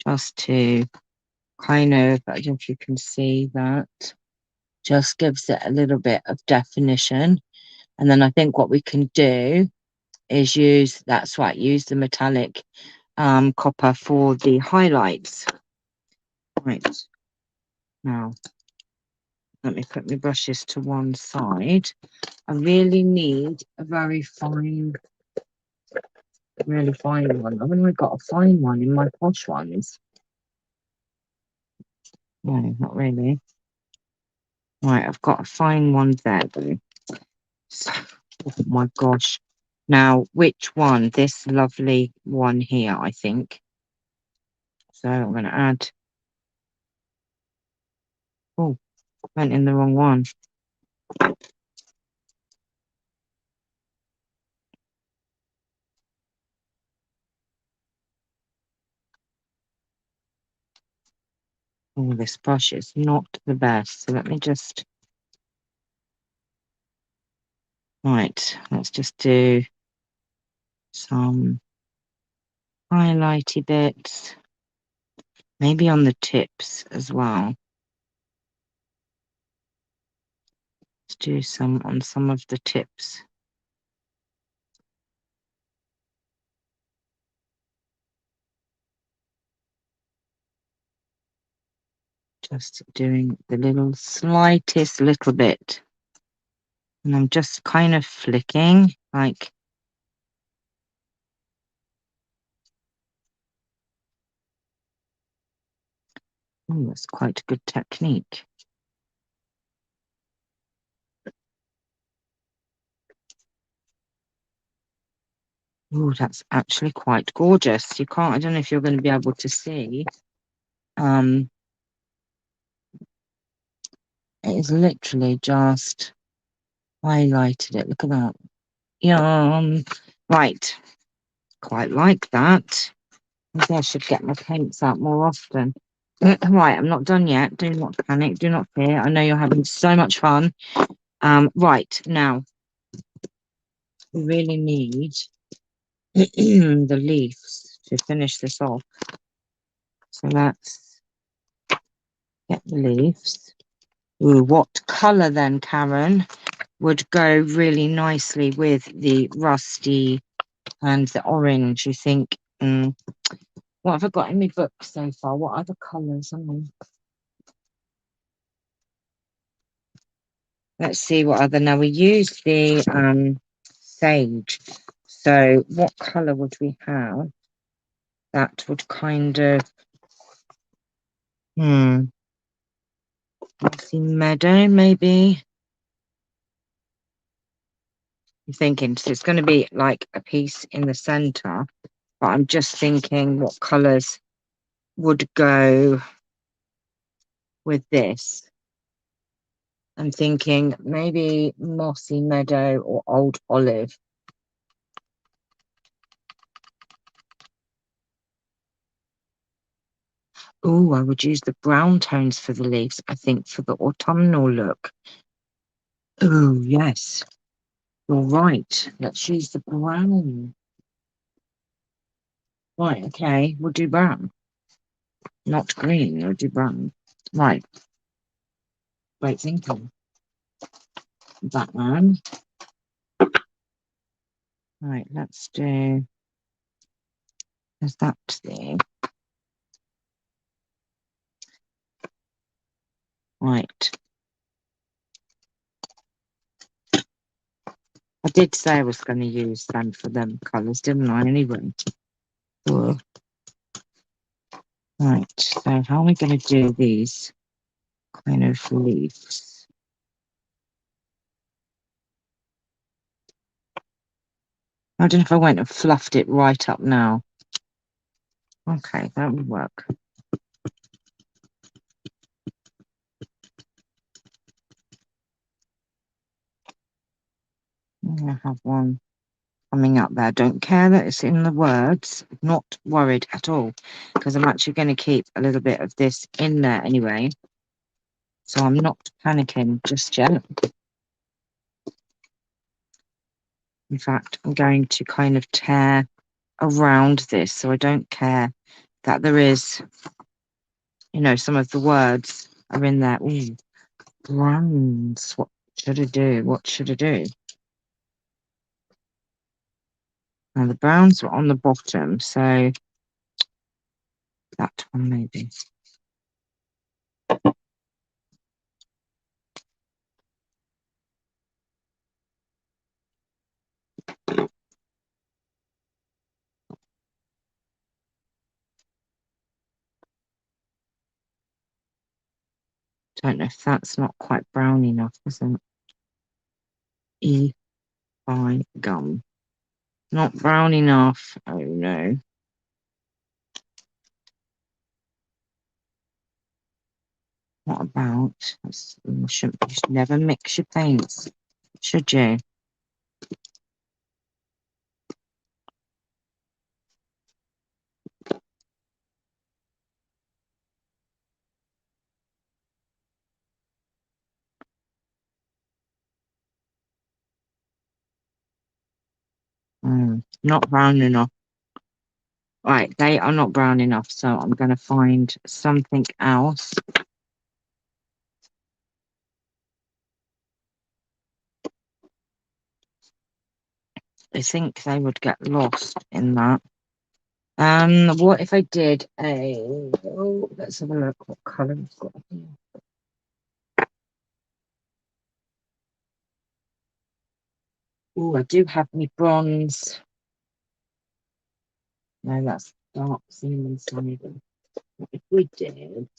Just to kind of, I don't know if you can see that. Just gives it a little bit of definition. And then I think what we can do is use the metallic copper for the highlights. Right. Now, let me put my brushes to one side. I really need a really fine one. I've only got a fine one in my posh ones. No, not really. Right, I've got a fine one there though. So, oh my gosh. Now, which one? This lovely one here, I think. So I'm going to add. Oh, went in the wrong one. Oh, this brush is not the best. So let me just. Right, let's just do some highlighty bits. Maybe on the tips as well. Let's do some on some of the tips. Just doing the slightest little bit. And I'm just kind of flicking like. Oh, that's quite a good technique. Oh, that's actually quite gorgeous. I don't know if you're going to be able to see. It is literally just highlighted it. Look at that. Yum. Right. Quite like that. Maybe I should get my paints out more often. Right, I'm not done yet. Do not panic. Do not fear. I know you're having so much fun. Right, now, we really need the leaves to finish this off. So let's get the leaves. Ooh, what colour then, Karen, would go really nicely with the rusty and the orange, you think? What have I got in my book so far? What other colours? Let's see what other. Now we use the sage. So what colour would we have? that would kind of, mossy meadow, maybe. I'm thinking, so it's going to be like a piece in the center, but I'm just thinking what colors would go with this. I'm thinking maybe mossy meadow or old olive. Oh, I would use the brown tones for the leaves, I think, for the autumnal look. Oh, yes. You're right. Let's use the brown. Right, okay. We'll do brown. Not green, we'll do brown. Right. Great thinking. Batman. Right, let's do... There's that there. Right. I did say I was going to use them for them colours, didn't I, anyway? Cool. Right, so how are we going to do these kind of leaves? I don't know if I went and fluffed it right up now. Okay, that would work. I have one coming up there. Don't care that it's in the words. Not worried at all, because I'm actually going to keep a little bit of this in there anyway. So I'm not panicking just yet. In fact, I'm going to kind of tear around this, so I don't care that there is, you know, some of the words are in there. Ooh, browns. What should I do? What should I do? Now the browns are on the bottom, so that one maybe. Don't know if that's not quite brown enough, is it? By gum. Not brown enough. Oh no. What about? You should never mix your paints, should you? Not brown enough. Right, they are not brown enough, so I'm going to find something else. I think they would get lost in that. What if I did a... Oh, let's have a look what colour we've got here. Oh, I do have me bronze. No, that's dark cinnamon cider. What if we did...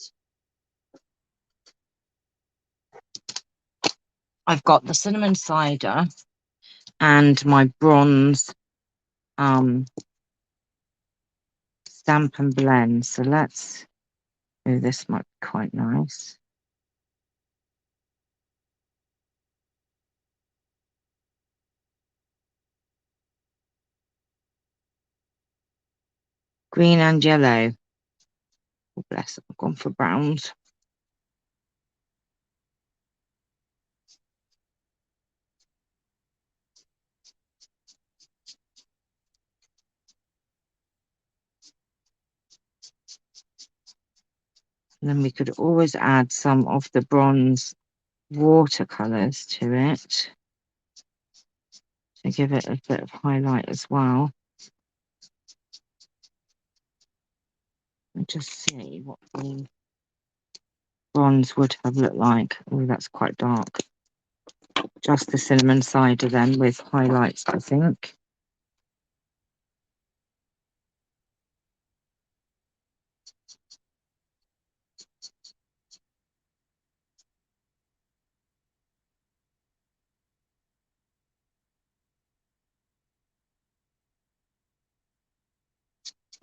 I've got the cinnamon cider and my bronze stamp and blend. So let's... Oh, this might be quite nice. Green and yellow. Oh, bless, I've gone for browns. And then we could always add some of the bronze watercolours to it to give it a bit of highlight as well. And just see what the bronze would have looked like. Oh, that's quite dark. Just the cinnamon cider then with highlights, I think.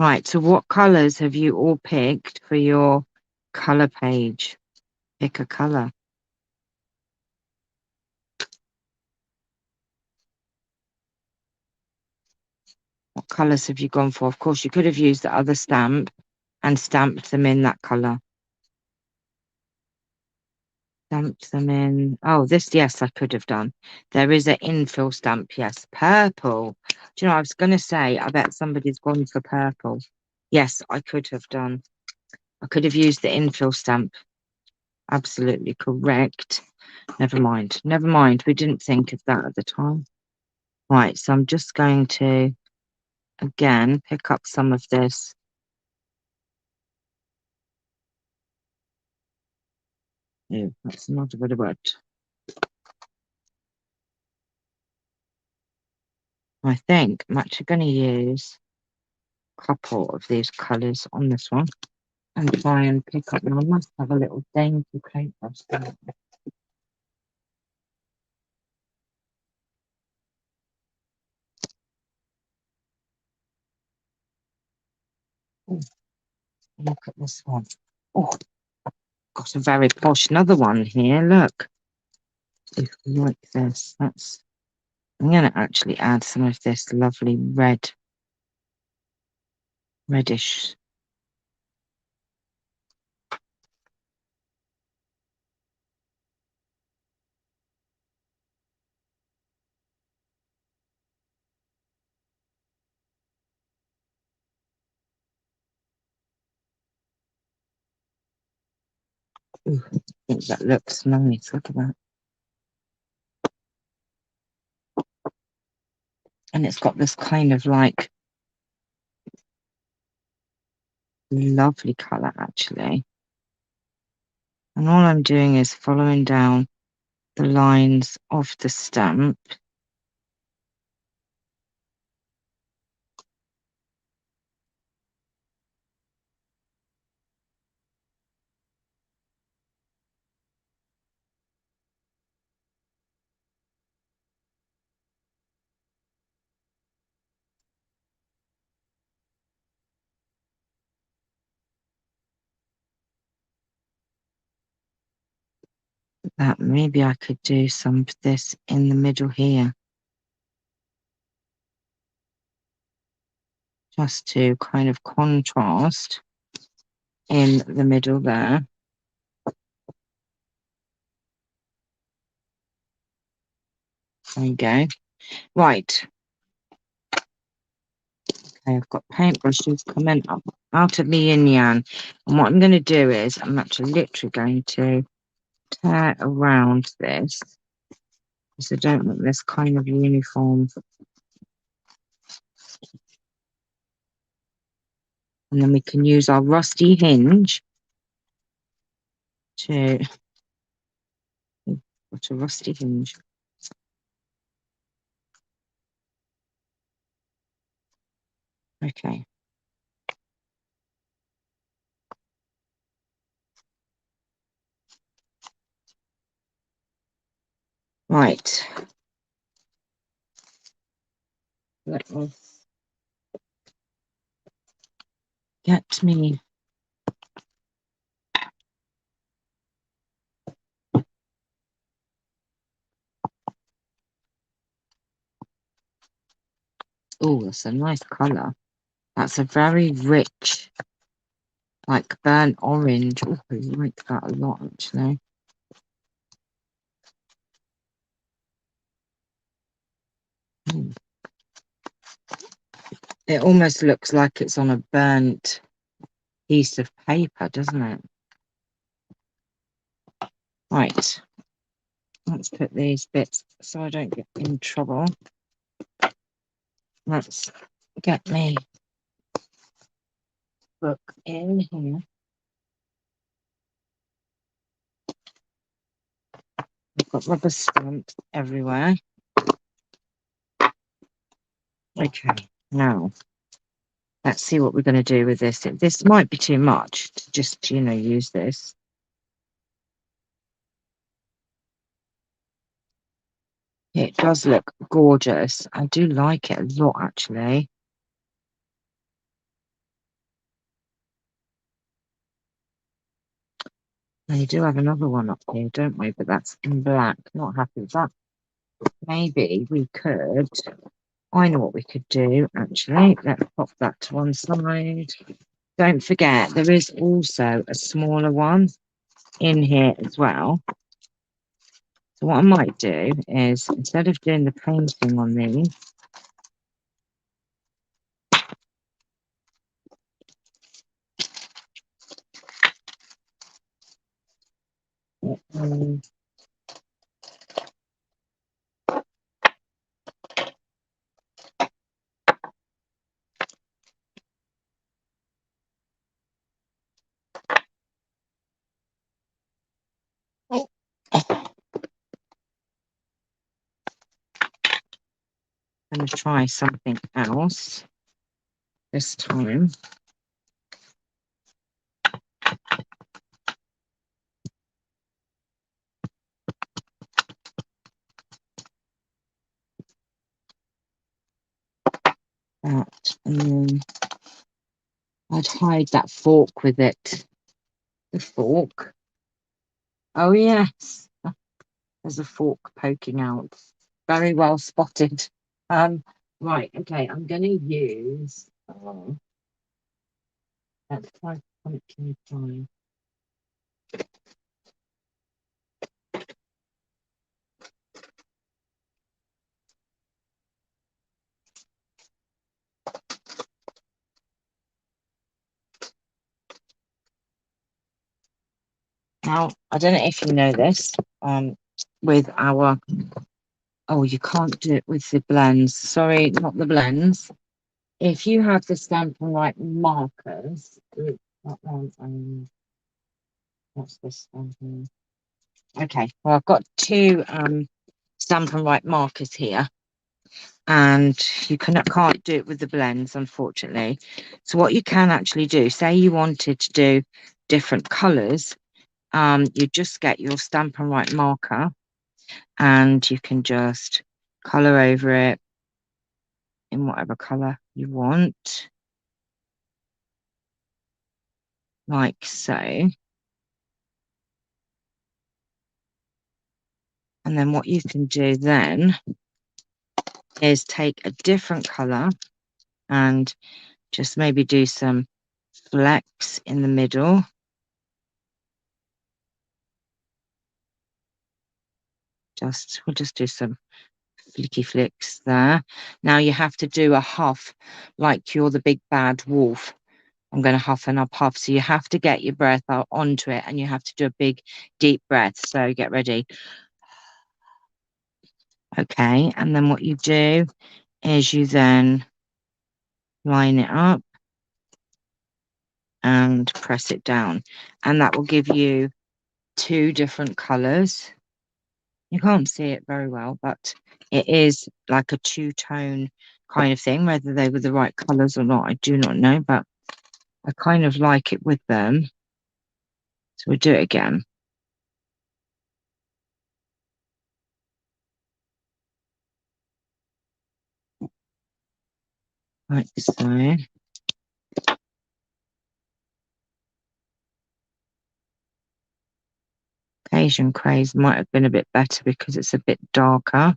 Right, so what colours have you all picked for your colour page? Pick a colour. What colours have you gone for? Of course, you could have used the other stamp and stamped them in that colour. Stamped them in. Oh, this, yes, I could have done. There is an infill stamp, yes. Purple. Do you know, I was going to say, I bet somebody's gone for purple. Yes, I could have done. I could have used the infill stamp. Absolutely correct. Never mind. Never mind. We didn't think of that at the time. Right, so I'm just going to, again, pick up some of this. Oh, that's not a good word. I think I'm actually going to use a couple of these colours on this one and try and pick up. Now, I must have a little dainty paintbrush. Oh, look at this one. Oh, got a very posh another one here. Look, if you like this, that's. I'm going to actually add some of this lovely reddish. Ooh, I think that looks nice. Look at that. And it's got this kind of like lovely colour actually. And all I'm doing is following down the lines of the stamp. That maybe I could do some of this in the middle here. Just to kind of contrast in the middle there. There you go. Right. Okay, I've got paintbrushes coming up out of me yin yang. And what I'm going to do is I'm actually literally going to tear around this because I don't want this kind of uniform. And then we can use our rusty hinge to. What a rusty hinge. Okay. Right. Let us get me. Oh, that's a nice colour. That's a very rich, like burnt orange. Oh, I like that a lot, actually. Mm. It almost looks like it's on a burnt piece of paper, doesn't it? Right. Let's put these bits so I don't get in trouble. Let's get me book in here. I've got rubber stamps everywhere. Okay, now let's see what we're going to do with this. This might be too much to just, use this. It does look gorgeous. I do like it a lot, actually. Now you do have another one up here, don't we? But that's in black. Not happy with that. Maybe we could. I know what we could do, actually. Let's pop that to one side. Don't forget, there is also a smaller one in here as well. So what I might do is, instead of doing the painting on these, I'm going to try something else this time. That, and then I'd hide that fork with it. The fork. Oh, yes. There's a fork poking out. Very well spotted. Right, okay, I'm going to use. Let's try pumpkin pie. Now, I don't know if you know this, with our, oh, you can't do it with the blends. Sorry, not the blends. If you have the Stampin' Right markers, that one, what's this one here? Okay, well, I've got two Stampin' Right markers here, and you can't do it with the blends, unfortunately. So what you can actually do, say you wanted to do different colours, you just get your Stampin' Right marker and you can just colour over it in whatever colour you want, like so. And then what you can do then is take a different colour and just maybe do some flecks in the middle. We'll just do some flicky flicks there. Now you have to do a huff like you're the big bad wolf. I'm going to huff and up huff. So you have to get your breath out onto it and you have to do a big deep breath. So get ready. Okay. And then what you do is you then line it up and press it down. And that will give you two different colours. You can't see it very well, but it is like a two-tone kind of thing. Whether they were the right colours or not, I do not know, but I kind of like it with them. So we'll do it again. Like so. Asian Craze might have been a bit better because it's a bit darker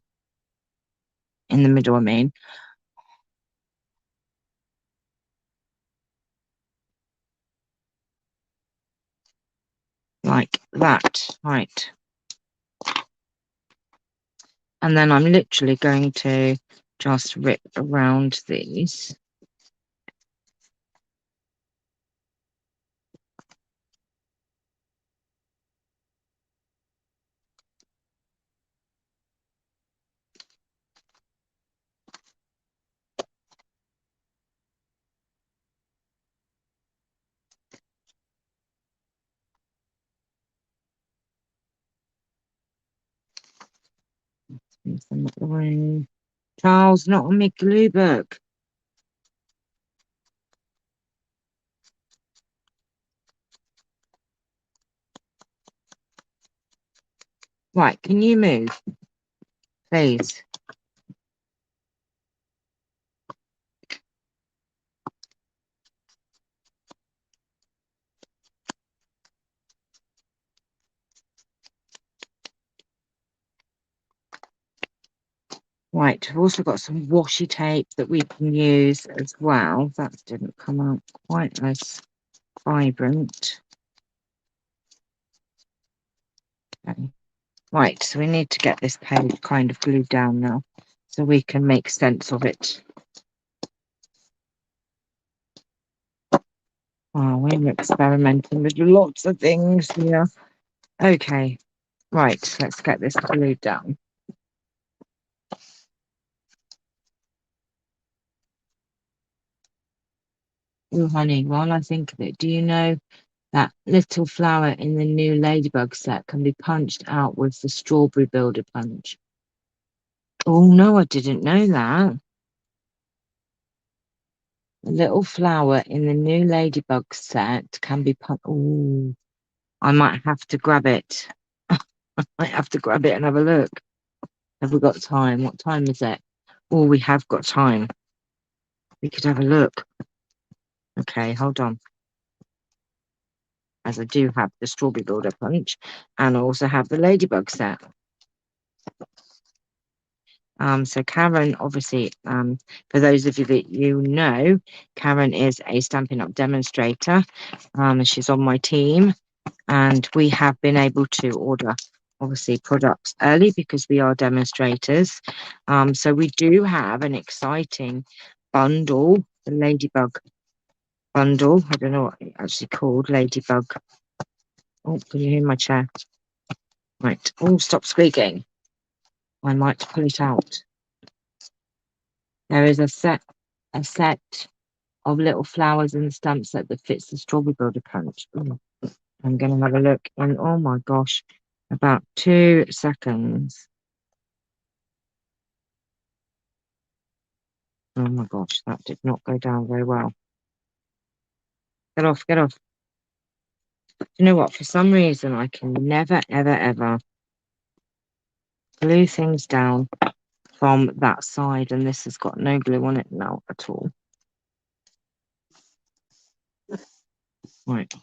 in the middle, I mean. Like that, right. And then I'm literally going to just rip around these. Move them out the way. Charles, not on my glue book. Right, can you move, please? Right, we've also got some washi tape that we can use as well. That didn't come out quite as vibrant. Okay. Right, so we need to get this page kind of glued down now so we can make sense of it. Oh, we're experimenting with lots of things here. Okay, right, let's get this glued down. Oh, honey, while I think of it, do you know that little flower in the new Ladybug set can be punched out with the strawberry builder punch? Oh, no, I didn't know that. The little flower in the new Ladybug set can be punched. Oh, I might have to grab it. I might have to grab it and have a look. Have we got time? What time is it? Oh, we have got time. We could have a look. Okay, hold on. As I do have the strawberry builder punch and I also have the Ladybug set. So Karen, obviously, for those of you that you know, Karen is a Stampin' Up! Demonstrator. She's on my team, and we have been able to order, obviously, products early because we are demonstrators. So we do have an exciting bundle, the Ladybug Bundle. I don't know what it's actually called, Ladybug. Oh, can you hear my chair? Right. Oh, stop squeaking. I might pull it out. There is a set of little flowers and stamp set that fits the strawberry builder punch. Ooh, I'm going to have a look in, oh my gosh, about 2 seconds. Oh my gosh, that did not go down very well. Get off, get off. You know what? For some reason, I can never, ever, ever glue things down from that side, and this has got no glue on it now at all. Right.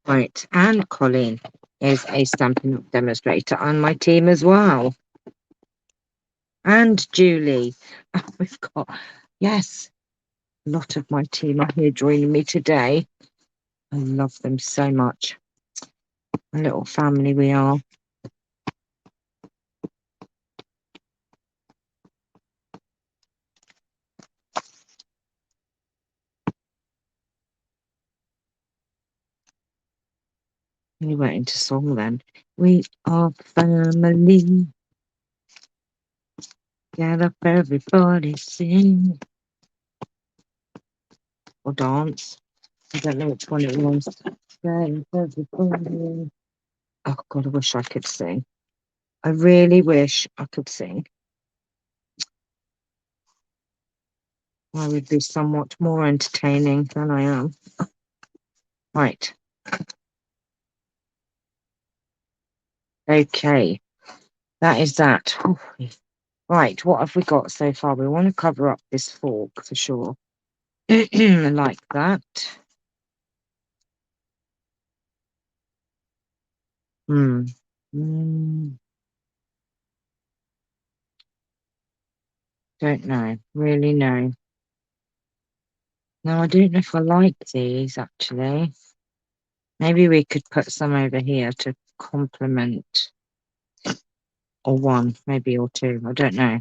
Right, and Colleen is a Stampin' Up! Demonstrator on my team as well. And Julie. We've got, yes, a lot of my team are here joining me today. I love them so much. A little family we are. We went into song then. We are family. Get up, everybody, sing. Or dance. I don't know which one it was. Get up, everybody. Oh, God, I wish I could sing. I really wish I could sing. I would be somewhat more entertaining than I am. Right. Okay. That is that. Whew. Right, what have we got so far? We want to cover up this fork for sure. Like that. Hmm. Don't know. Really know. No, I don't know if I like these actually. Maybe we could put some over here to complement, or one, maybe, or two. I don't know.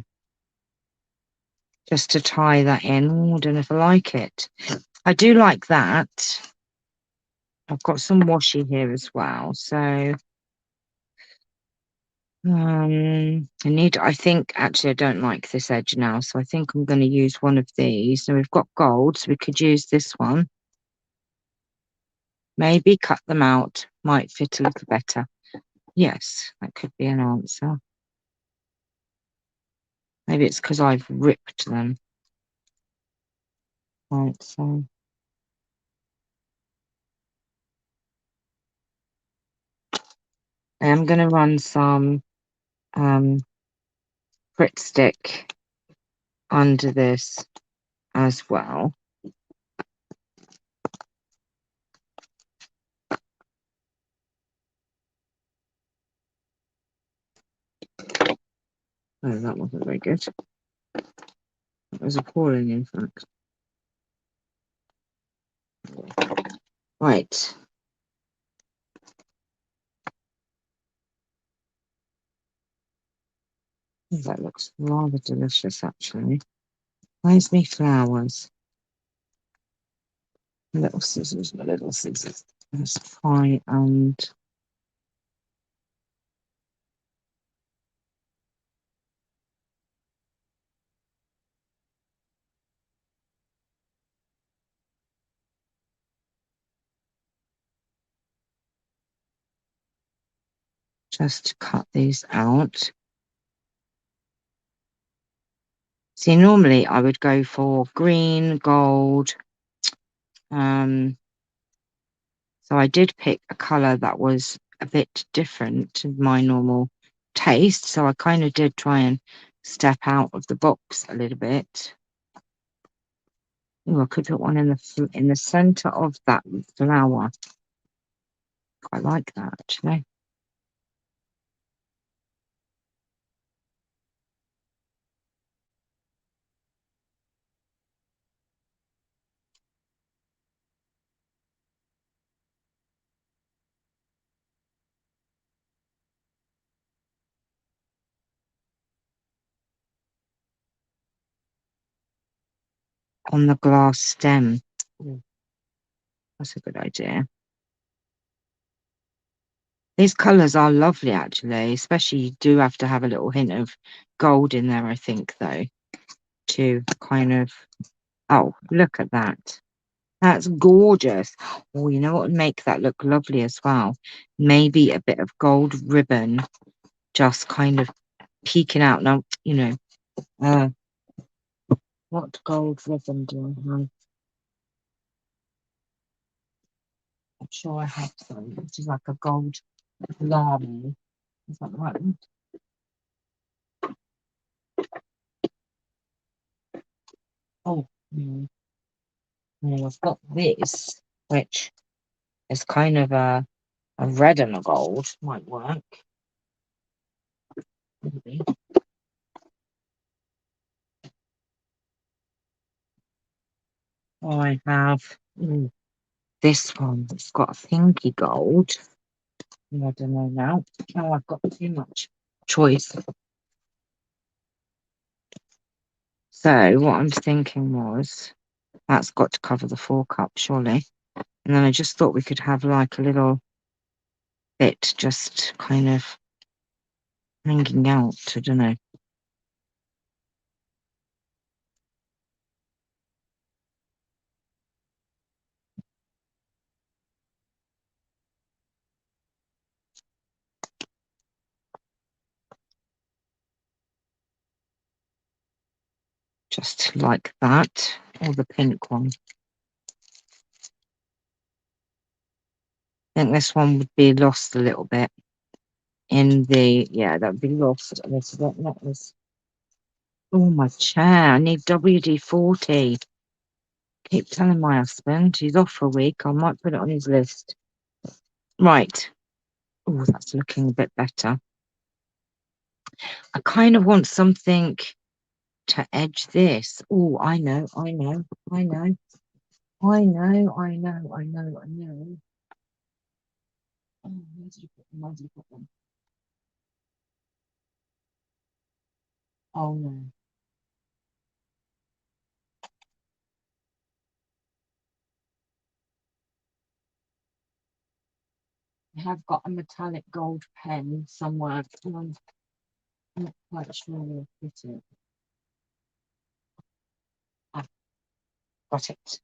Just to tie that in. Oh, I don't know if I like it. I do like that. I've got some washi here as well. So I think actually I don't like this edge now. So I think I'm going to use one of these. So we've got gold, so we could use this one. Maybe cut them out. Might fit a little better. Yes, that could be an answer. Maybe it's because I've ripped them. Right, so I am going to run some Pritt stick under this as well. Oh, that wasn't very good. It was appalling, in fact. Right. That looks rather delicious, actually. Where's me flowers? Little scissors, my little scissors. Let's try and just cut these out. See, normally I would go for green, gold. So I did pick a colour that was a bit different to my normal taste. So I kind of did try and step out of the box a little bit. Oh, I could put one in the center of that flower. Quite like that, actually. On the glass stem. Ooh, that's a good idea. These colours are lovely, actually, especially you do have to have a little hint of gold in there, I think, though, to kind of... Oh, look at that. That's gorgeous. Oh, you know what would make that look lovely as well? Maybe a bit of gold ribbon just kind of peeking out. Now, what gold ribbon do I have? I'm sure I have some, which is like a gold lamy. Is that the right one? Oh, no, I've got this, which is kind of a red and a gold. Might work. Maybe. I have this one. It's got a pinky gold. I don't know now. Oh, I've got too much choice. So what I'm thinking was that's got to cover the 4 cup, surely. And then I just thought we could have like a little bit just kind of hanging out. I don't know. Just like that. Or the pink one. I think this one would be lost a little bit in the... Yeah, that would be lost a little bit. That was... Oh, my chair. I need WD-40. Keep telling my husband he's off for a week. I might put it on his list. Right. Oh, that's looking a bit better. I kind of want something to edge this. Oh, I know. Oh, where did you put them? Where did you put them? Oh, no. I have got a metallic gold pen somewhere. I'm not quite sure where I put it. I've got it.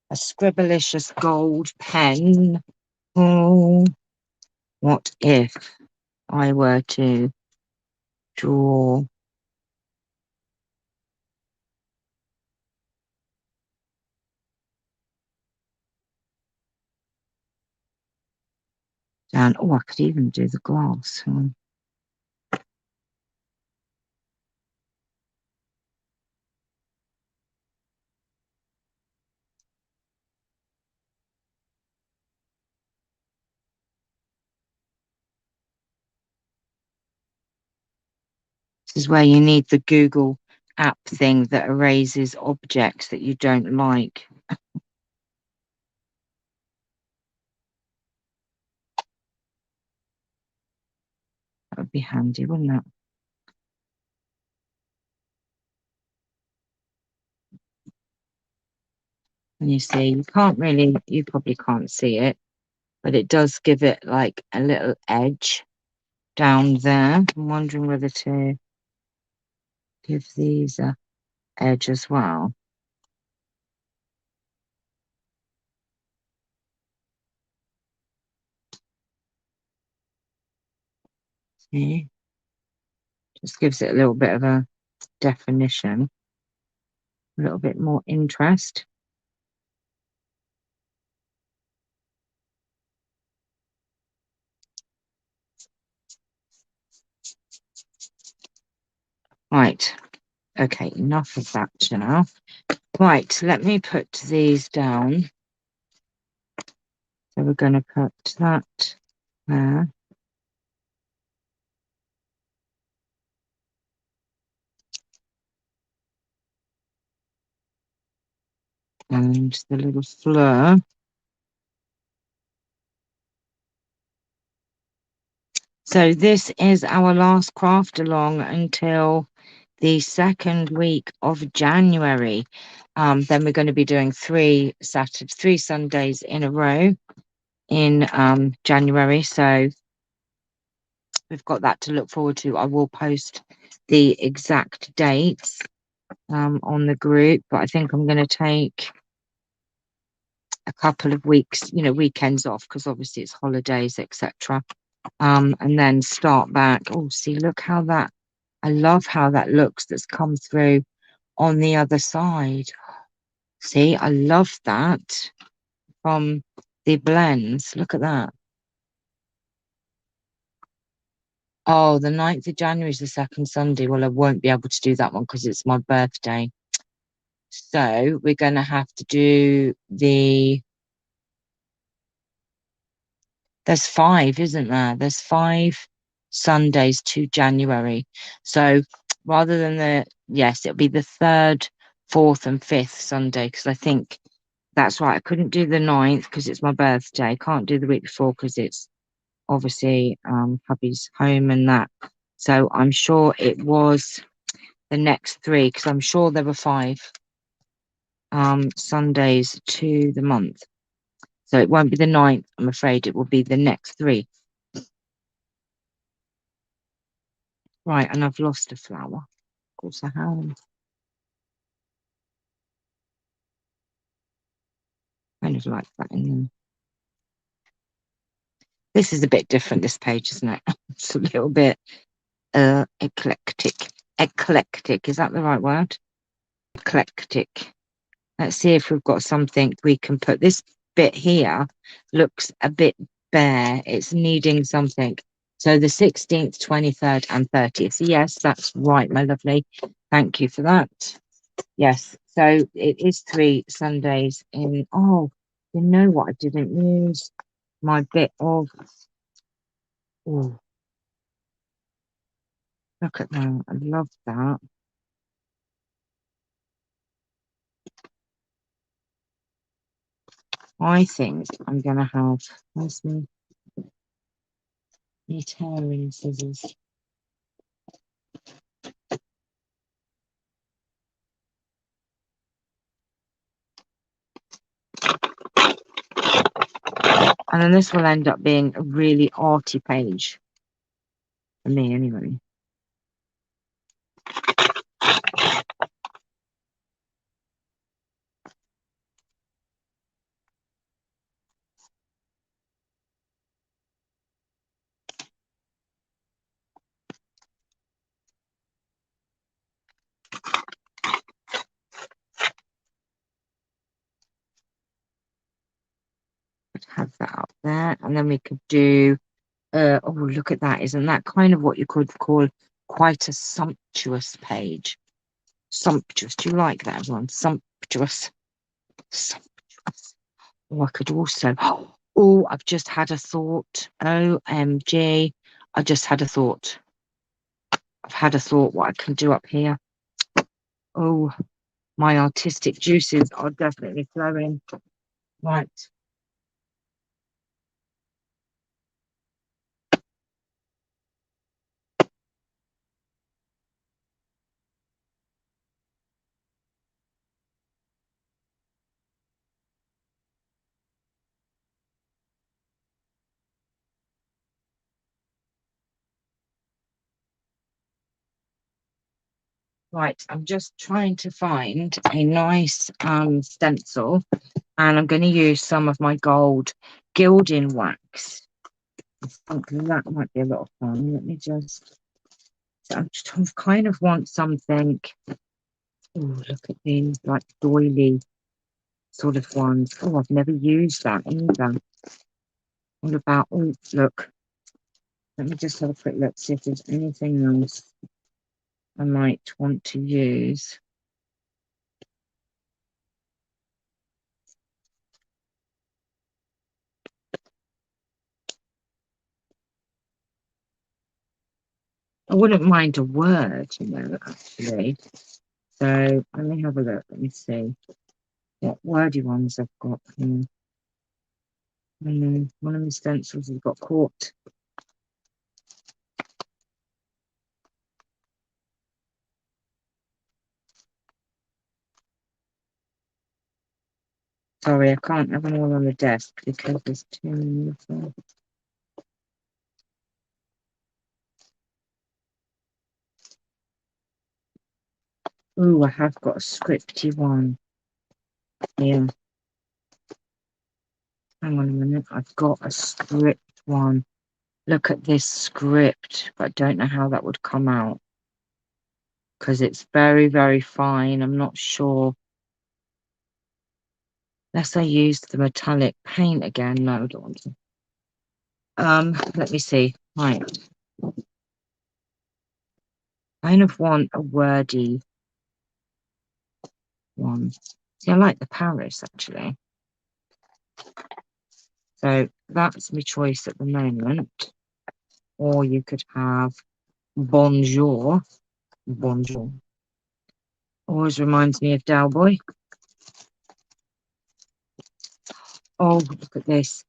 A scribblicious gold pen. Oh, what if I were to draw down. Oh, I could even do the glass. This is where you need the Google app thing that erases objects that you don't like. That would be handy, wouldn't it? And you see, you probably can't see it, but it does give it like a little edge down there. I'm wondering whether to give these a edge as well. See? Just gives it a little bit of a definition, a little bit more interest. Right. Okay, enough of that for now. Right, let me put these down. So we're going to put that there. And the little fleur. So this is our last craft along until the second week of January. Then we're going to be doing three Sundays in a row in January. So we've got that to look forward to. I will post the exact dates on the group, but I think I'm going to take a couple of weeks, weekends off, because obviously it's holidays, etc. And then start back. Oh, see, look how I love how that looks, that's come through on the other side. See, I love that from the blends. Look at that. Oh, the 9th of January is the second Sunday. Well, I won't be able to do that one because it's my birthday. So we're going to have to do there's 5, isn't there? There's 5 Sundays to January. So rather than it'll be the 3rd, 4th and 5th Sunday, because I think that's right. I couldn't do the 9th because it's my birthday. Can't do the week before because it's obviously hubby's home and that. So I'm sure it was the next 3, because I'm sure there were 5 Sundays to the month. So it won't be the 9th, I'm afraid. It will be the next 3. Right, and I've lost a flower. Of course I have. Kind of like that in there. This is a bit different, this page, isn't it? It's a little bit eclectic. Eclectic, is that the right word? Eclectic. Let's see if we've got something we can put. This bit here looks a bit bare. It's needing something. So the 16th, 23rd and 30th. Yes, that's right, my lovely. Thank you for that. Yes, so it is 3 Sundays in. Oh, you know what? I didn't use my bit of. Oh, look at that. I love that. I think I'm going to have. Where's my tearing scissors? And then this will end up being a really arty page. For me, anyway. Have that up there. And then we could do Oh, look at that. Isn't that kind of what you could call quite a sumptuous page? Sumptuous. Do you like that, everyone? Sumptuous. Sumptuous. Oh, I could also. Oh, I've just had a thought. OMG. I just had a thought. I've had a thought what I can do up here. Oh, my artistic juices are definitely flowing. Right. Right, I'm just trying to find a nice stencil, and I'm going to use some of my gold gilding wax. I think that might be a lot of fun. Let me just. I kind of want something. Oh, look at these like doily sort of ones. Oh, I've never used that either. What about? Oh, look. Let me just have a quick look, see if there's anything else I might want to use. I wouldn't mind a word, actually. So let me have a look. Let me see what wordy ones I've got here. One of the stencils has got caught. Sorry, I can't have them all on the desk because there's too many of them. Ooh, I have got a scripty one here. Hang on a minute. I've got a script one. Look at this script, but I don't know how that would come out because it's very, very fine. I'm not sure. Unless I use the metallic paint again. No, I don't want to. Let me see. Right. I kind of want a wordy one. See, I like the Paris actually. So that's my choice at the moment. Or you could have Bonjour. Bonjour. Always reminds me of Dalboy. Oh, look at this.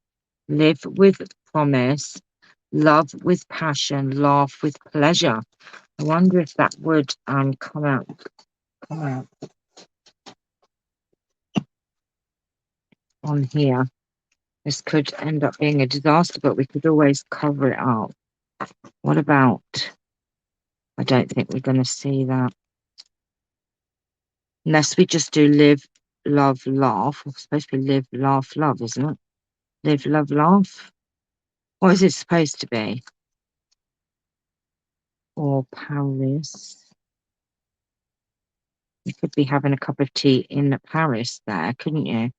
Live with promise, love with passion, laugh with pleasure. I wonder if that would come out on here. This could end up being a disaster, but we could always cover it up. What about? I don't think we're going to see that. Unless we just do live, love, laugh. It's supposed to be live, laugh, love, isn't it? Live, love, laugh. What is it supposed to be? Or Paris. You could be having a cup of tea in Paris there, couldn't you?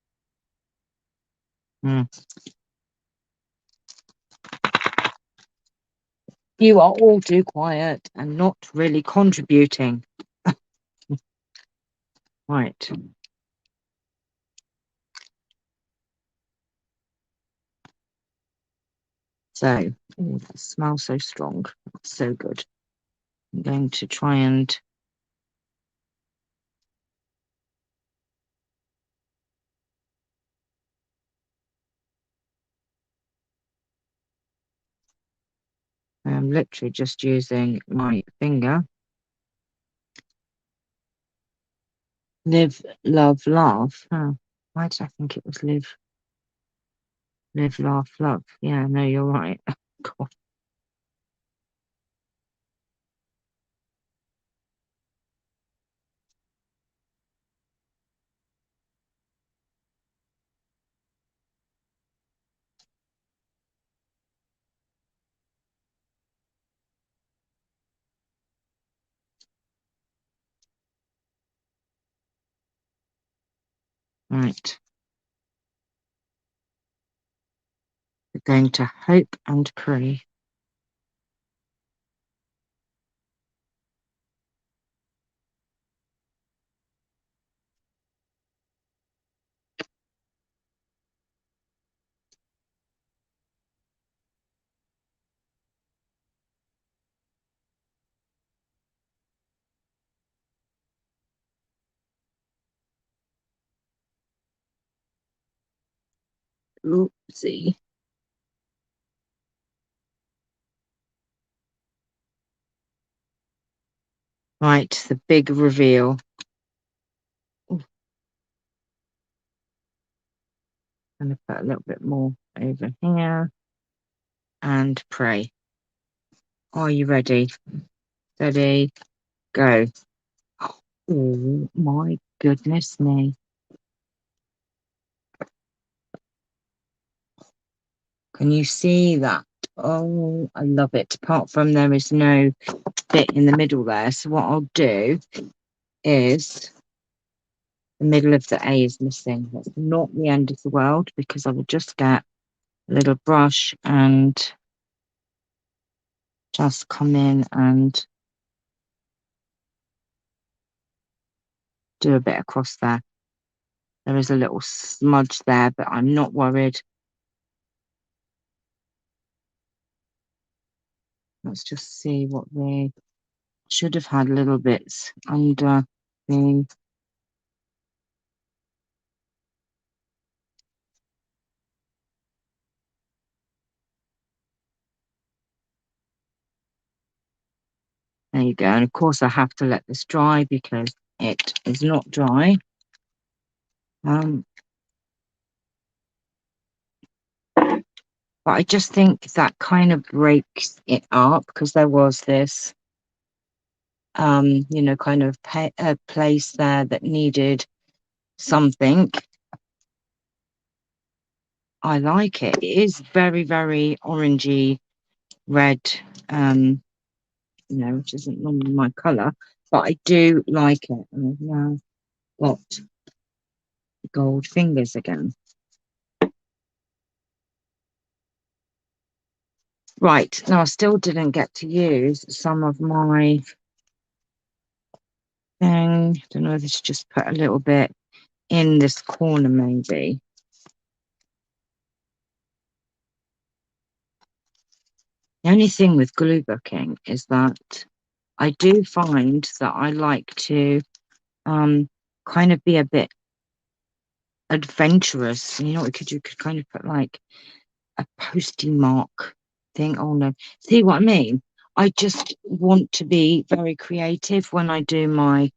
You are all too quiet and not really contributing. Right. So, oh, that smells so strong. So good. I'm going to try and I'm literally just using my finger. Live, love, laugh. Oh, why did I think it was live, laugh, love? Yeah, no, you're right. God. Right. We're going to hope and pray. Oopsie. Right, the big reveal. Ooh, I'm going to put a little bit more over here and pray. Are you ready? Steady, go. Oh my goodness me. Can you see that? Oh, I love it. Apart from there is no bit in the middle there. So what I'll do is the middle of the A is missing. That's not the end of the world because I will just get a little brush and just come in and do a bit across there. There is a little smudge there, but I'm not worried. Let's just see what they should have had little bits under the. There you go. And of course I have to let this dry because it is not dry. But I just think that kind of breaks it up because there was this, you know, kind of place there that needed something. I like it. It is very, very orangey red, you know, which isn't normally my colour, but I do like it. And I've now got gold fingers again. Right, now I still didn't get to use some of my thing. Don't know if I should just put a little bit in this corner maybe. The only thing with glue booking is that I do find that I like to kind of be a bit adventurous. You know, you could kind of put like a postie mark thing. Oh no, see what I mean? I just want to be very creative when I do my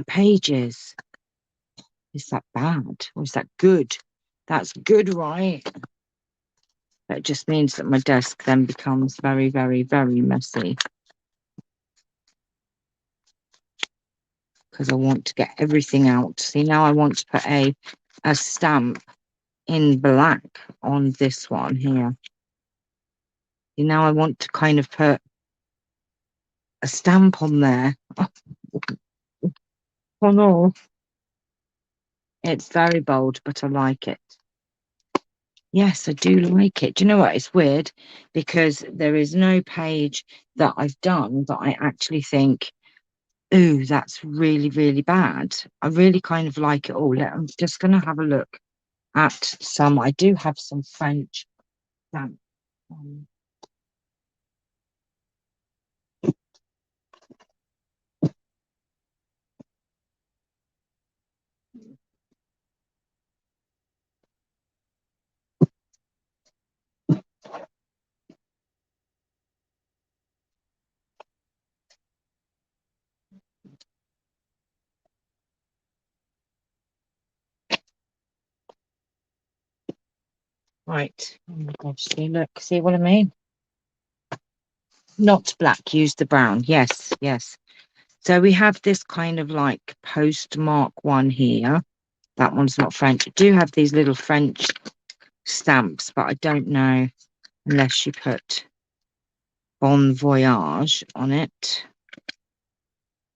pages. Is that bad or is that good? That's good, right? That just means that my desk then becomes very, very, very messy because I want to get everything out. See, now I want to put a stamp in black on this one here. See, now I want to kind of put a stamp on there. Oh no. It's very bold, but I like it. Yes, I do like it. Do you know what? It's weird because there is no page that I've done that I actually think, ooh, that's really, really bad. I really kind of like it all. I'm just going to have a look at some. I do have some French stamp. Right. Oh my gosh, see, look, see what I mean? Not black, use the brown. Yes, yes. So we have this kind of like postmark one here. That one's not French. I do have these little French stamps, but I don't know unless you put Bon Voyage on it.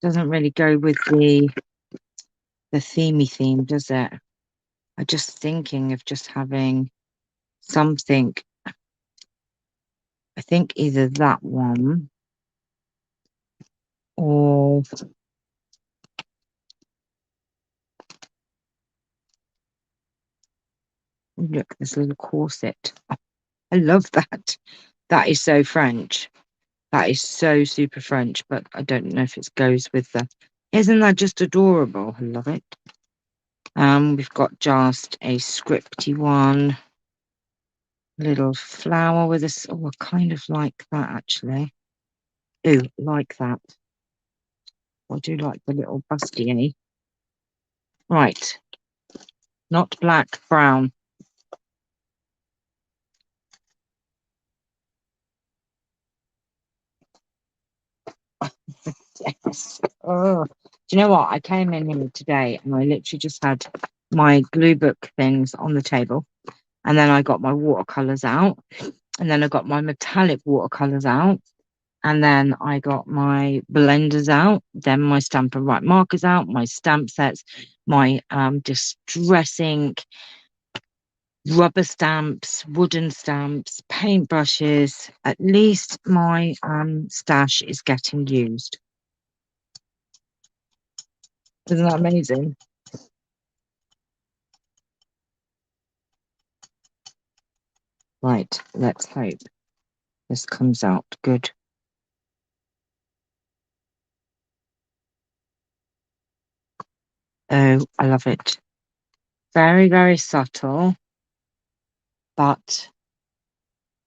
Doesn't really go with the themey theme, does it? I'm just thinking of just having something. I think either that one or look, this little corset. I love that. That is so French. That is so super French, but I don't know if it goes with the. Isn't that just adorable? I love it. We've got just a scripty one. Little flower with this. Oh, I kind of like that actually. Ooh, like that. I do like the little busty. Right. Not black, brown. Yes. Oh. Do you know what? I came in here today and I literally just had my glue book things on the table. And then I got my watercolors out. And then I got my metallic watercolors out. And then I got my blenders out. Then my Stampin' Write markers out. My stamp sets. My distress ink, rubber stamps, wooden stamps, paintbrushes. At least my stash is getting used. Isn't that amazing? Right, let's hope this comes out good. Oh, I love it. Very, very subtle, but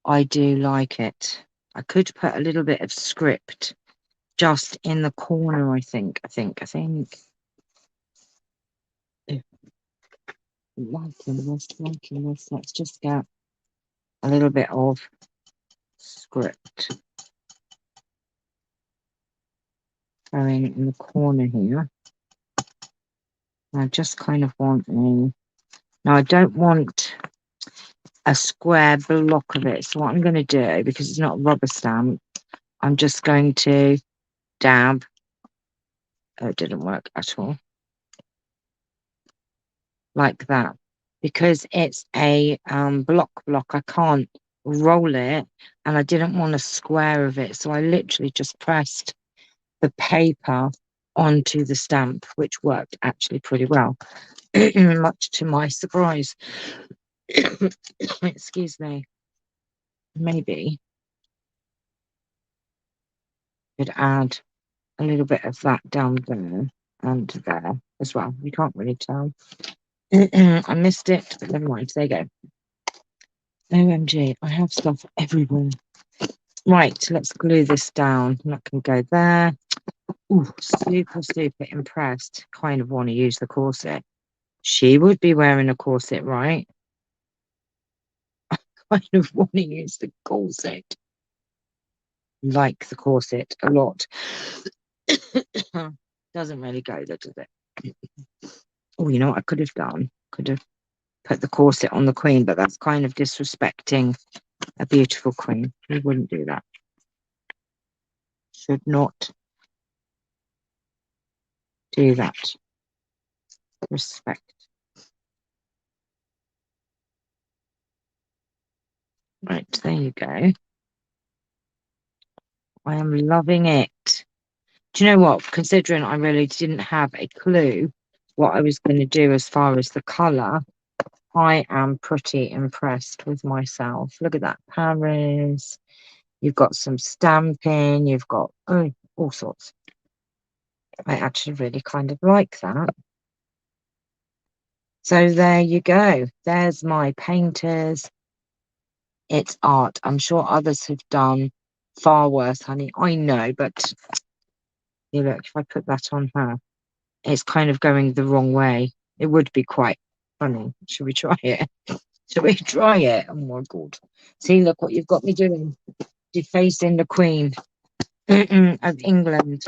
I do like it. I could put a little bit of script just in the corner, I think. Oh, liking this. Let's just get a little bit of script going in the corner here. I just kind of want now I don't want a square block of it. So what I'm going to do, because it's not a rubber stamp, I'm just going to dab. Oh, it didn't work at all. Like that. Because it's a block, I can't roll it, and I didn't want a square of it. So I literally just pressed the paper onto the stamp, which worked actually pretty well, much to my surprise. Excuse me. Maybe could add a little bit of that down there and there as well. You can't really tell. I missed it, but never mind. There you go. OMG, I have stuff everywhere. Right, let's glue this down. That can go there. Ooh, super, super impressed. Kind of want to use the corset. She would be wearing a corset, right? Kind of want to use the corset. Like the corset a lot. Doesn't really go there, does it? Oh, you know what I could have done? Could have put the corset on the queen, but that's kind of disrespecting a beautiful queen. We wouldn't do that. Should not do that. Respect. Right, there you go. I am loving it. Do you know what? Considering I really didn't have a clue what I was going to do as far as the colour, I am pretty impressed with myself. Look at that, Paris. You've got some stamping. You've got all sorts. I actually really kind of like that. So there you go. There's my painters. It's art. I'm sure others have done far worse, honey. I know, but you look, if I put that on her, it's kind of going the wrong way. It would be quite funny. Should we try it? Should we try it? Oh my God. See, look what you've got me doing. Defacing the Queen of England.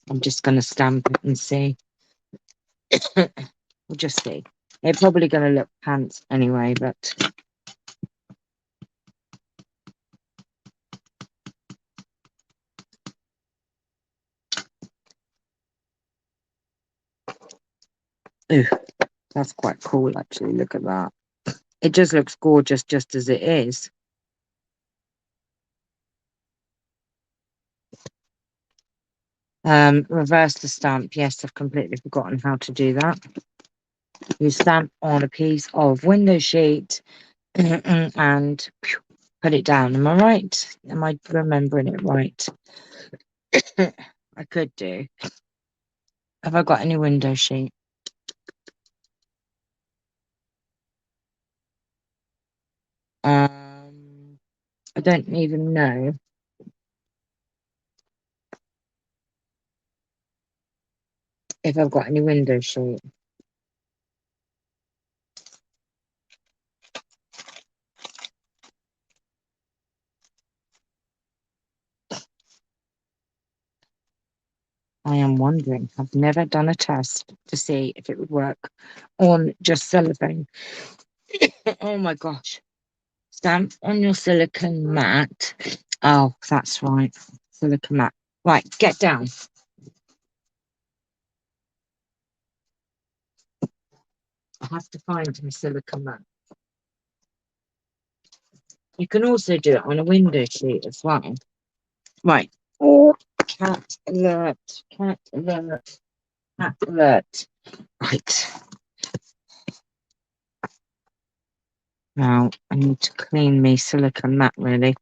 I'm just going to stamp it and see. We'll just see. They're probably going to look pants anyway, but ooh, that's quite cool actually. Look at that. It just looks gorgeous just as it is. Reverse the stamp. Yes, I've completely forgotten how to do that. You stamp on a piece of window sheet and put it down. Am I right? Am I remembering it right? I could do. Have I got any window sheet? I don't even know if I've got any window sheet. I am wondering. I've never done a test to see if it would work on just cellophane. Oh my gosh. Stamp on your silicone mat. Oh, that's right. Silicone mat. Right, get down. I have to find my silicone mat. You can also do it on a window sheet as well. Right. Oh, cat alert. Cat alert. Cat alert. Right. Now I need to clean me silicone mat really.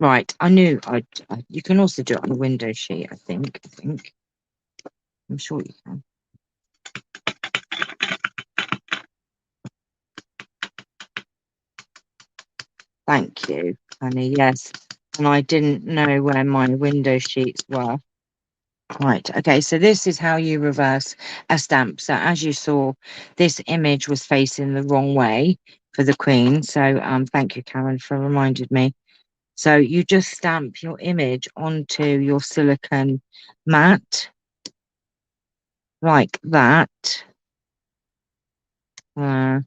Right. I knew you can also do it on a window sheet, I think. I'm sure you can. Thank you, honey. Yes. And I didn't know where my window sheets were. Right, okay, so this is how you reverse a stamp. So as you saw, this image was facing the wrong way for the Queen. So thank you, Karen, for reminding me. So you just stamp your image onto your silicone mat like that. And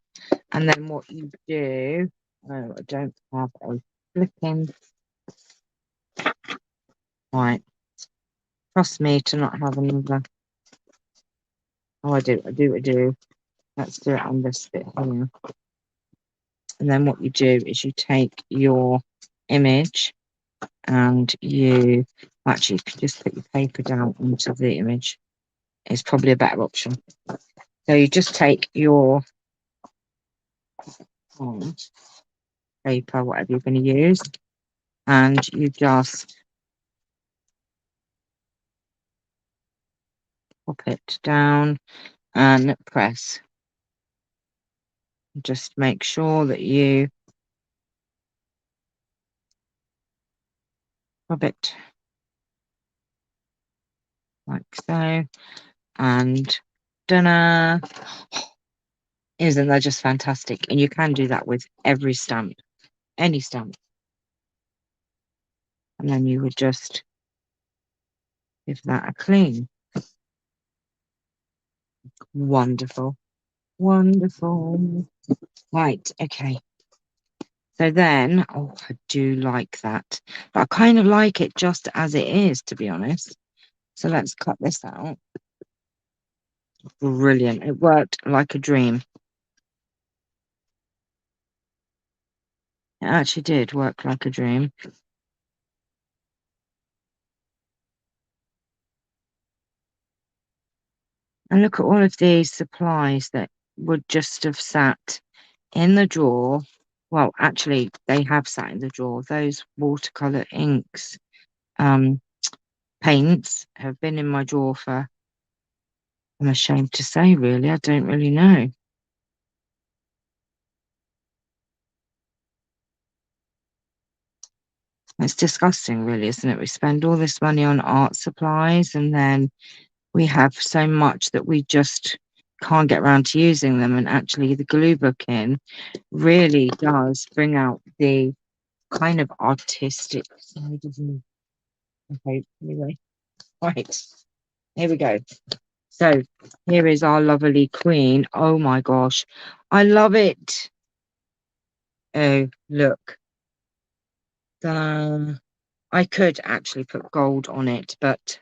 then what you do, oh, I don't have a flipping, right, trust me to not have another. Oh, I do. Let's do it on this bit here. And then what you do is you take your image and you actually can just put your paper down onto the image. It's probably a better option. So you just take your paper, whatever you're going to use, and you just pop it down and press. Just make sure that you rub it like so, and dinner. Isn't that just fantastic? And you can do that with every stamp, any stamp. And then you would just give that a clean. Wonderful. Wonderful. Right, okay. So then, oh, I do like that. But I kind of like it just as it is, to be honest. So let's cut this out. Brilliant. It worked like a dream. It actually did work like a dream. And look at all of these supplies that would just have sat in the drawer. Well, actually, they have sat in the drawer. Those watercolor inks, paints have been in my drawer for, I'm ashamed to say, really, I don't really know. It's disgusting, really, isn't it? We spend all this money on art supplies and then we have so much that we just can't get around to using them. And actually, the glue booking really does bring out the kind of artistic side of me. Okay, anyway, right, here we go. So here is our lovely Queen. Oh my gosh, I love it. Oh, look. I could actually put gold on it, but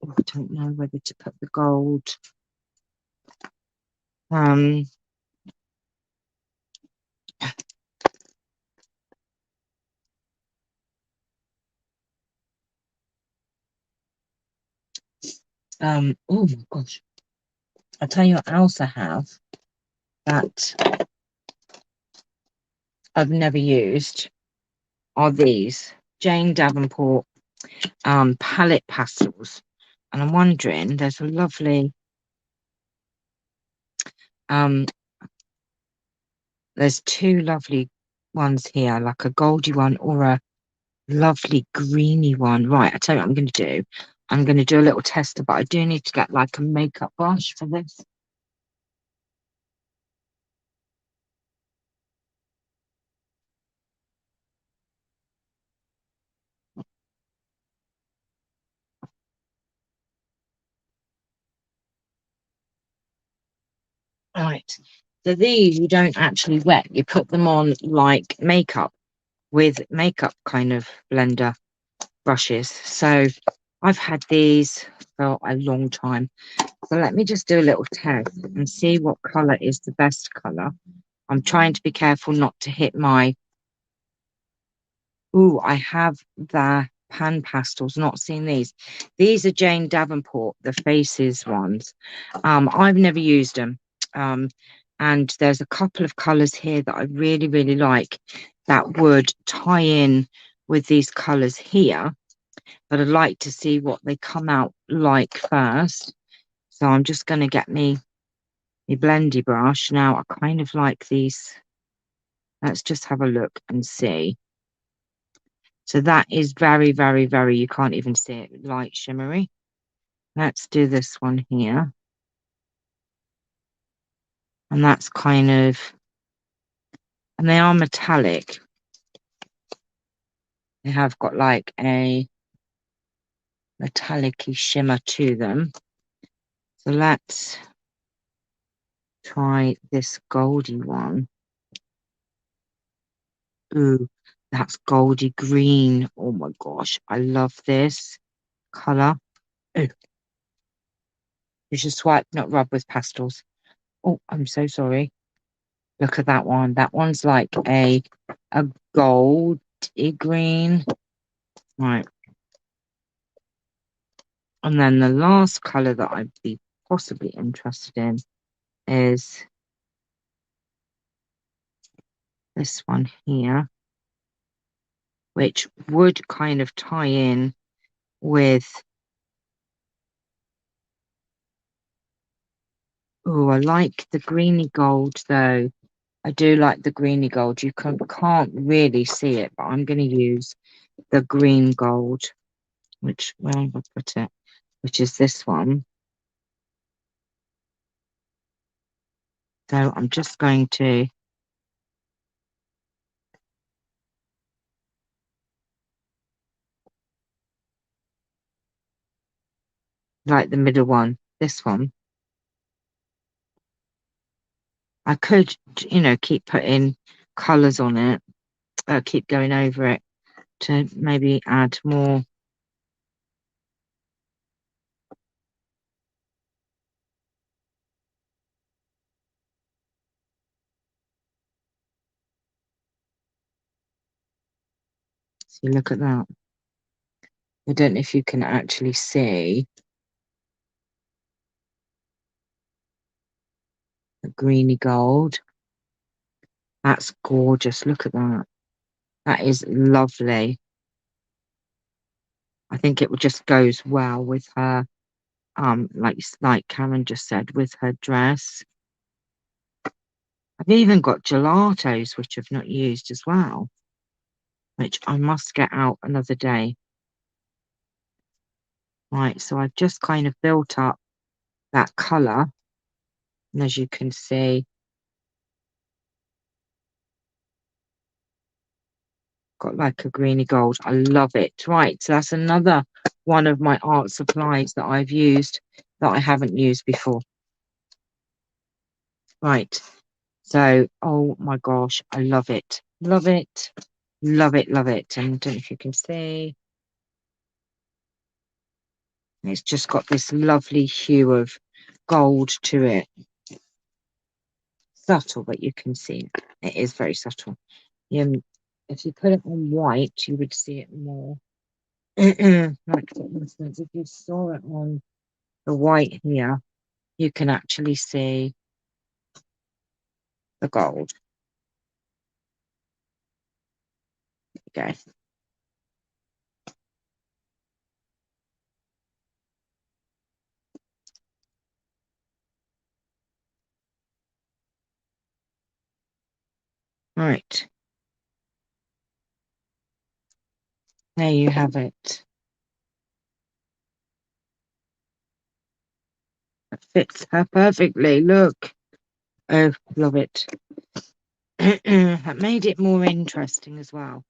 I don't know whether to put the gold. Oh my gosh. I'll tell you what else I have that I've never used are these. Jane Davenport palette pastels, and I'm wondering, there's a lovely there's two lovely ones here, like a goldy one or a lovely greeny one. Right, I tell you what I'm going to do. I'm going to do a little tester, but I do need to get like a makeup brush for this. Right, so these you don't actually wet, you put them on like makeup with makeup kind of blender brushes. So I've had these for a long time. So let me just do a little test and see what colour is the best colour. I'm trying to be careful not to hit my... Ooh, I have the pan pastels, not seen these. These are Jane Davenport, the Faces ones. I've never used them. And there's a couple of colours here that I really, really like that would tie in with these colours here. But I'd like to see what they come out like first. So I'm just going to get me my blendy brush. Now, I kind of like these. Let's just have a look and see. So that is very, very, very, you can't even see it, light shimmery. Let's do this one here. And that's kind of, and they are metallic. They have got like a metallic-y shimmer to them. So let's try this goldy one. Ooh, that's goldy green. Oh my gosh, I love this color. Ooh, you should swipe, not rub with pastels. Oh, I'm so sorry. Look at that one. That one's like a goldy green. Right. And then the last color that I'd be possibly interested in is this one here, which would kind of tie in with... Oh, I like the greeny gold though. I do like the greeny gold. You can't really see it, but I'm going to use the green gold, which, where have I put it? Which is this one. So I'm just going to... like the middle one, this one. I could, keep putting colours on it, keep going over it to maybe add more. So look at that. I don't know if you can actually see the greeny gold. That's gorgeous. Look at that. That is lovely. I think it just goes well with her, like Karen just said, with her dress. I've even got gelatos, which I've not used as well, which I must get out another day. Right, so I've just kind of built up that colour. And as you can see, got like a greeny gold. I love it. Right, so that's another one of my art supplies that I've used that I haven't used before. Right, so, oh my gosh, I love it. Love it. Love it, love it. And I don't know if you can see. It's just got this lovely hue of gold to it. Subtle, but you can see it is very subtle. If you put it on white, you would see it more. Like, for instance, if you saw it on the white here, you can actually see the gold. There you go. Right. There you have it. It fits her perfectly. Look. Oh, love it. That made it more interesting as well.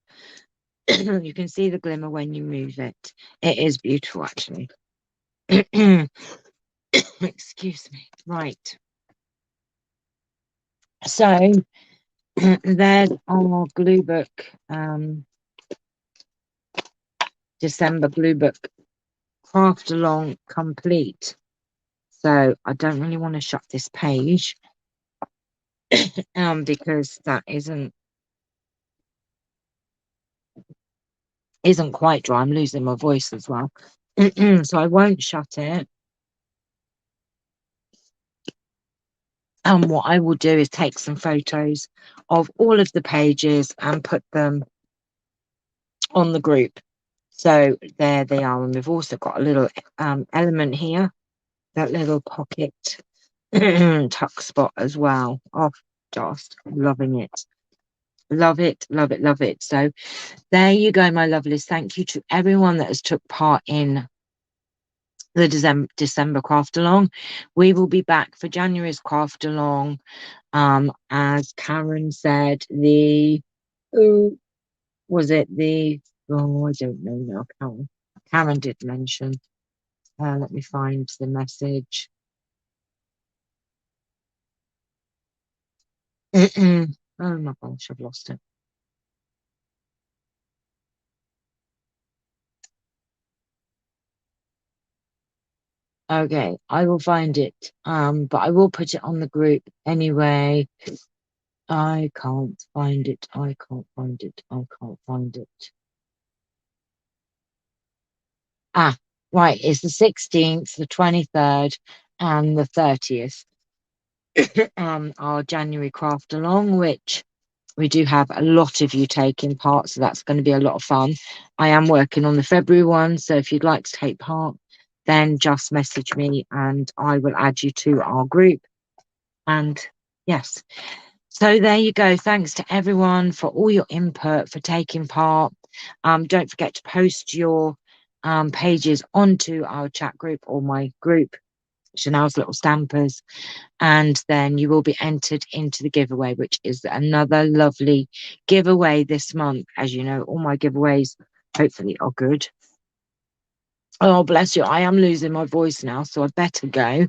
You can see the glimmer when you move it. It is beautiful, actually. Excuse me. Right. So there's our glue book, December glue book craft along complete. So I don't really want to shut this page because that isn't quite dry. I'm losing my voice as well. So I won't shut it. And what I will do is take some photos of all of the pages and put them on the group. So there they are. And we've also got a little element here, that little pocket tuck spot as well. Oh, just loving it. Love it, love it, love it. So there you go, my lovelies. Thank you to everyone that has took part in the December craft along. We will be back for January's craft along. As Karen said, was it the, oh, I don't know now. Karen did mention. Let me find the message. Oh my gosh, I've lost it. Okay, I will find it. But I will put it on the group anyway. I can't find it. I can't find it. I can't find it. Ah, right. It's the 16th, the 23rd, and the 30th. Our January craft along, which we do have a lot of you taking part, so that's going to be a lot of fun. I am working on the February one, so if you'd like to take part, then just message me and I will add you to our group. And yes, so there you go. Thanks to everyone for all your input, for taking part. Don't forget to post your pages onto our chat group or my group, Chanel's Little Stampers, and then you will be entered into the giveaway, which is another lovely giveaway this month. As you know, all my giveaways hopefully are good. Oh, bless you. I am losing my voice now, so I better go.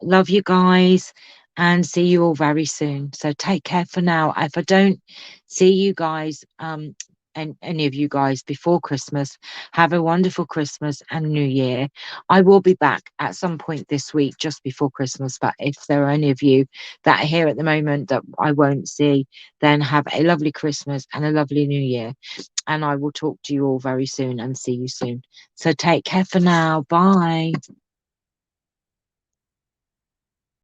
Love you guys and see you all very soon. So take care for now. If I don't see you guys, and any of you guys before Christmas, have a wonderful Christmas and New Year. I will be back at some point this week just before Christmas, but if there are any of you that are here at the moment that I won't see, then have a lovely Christmas and a lovely New Year. And I will talk to you all very soon and see you soon. So take care for now. Bye.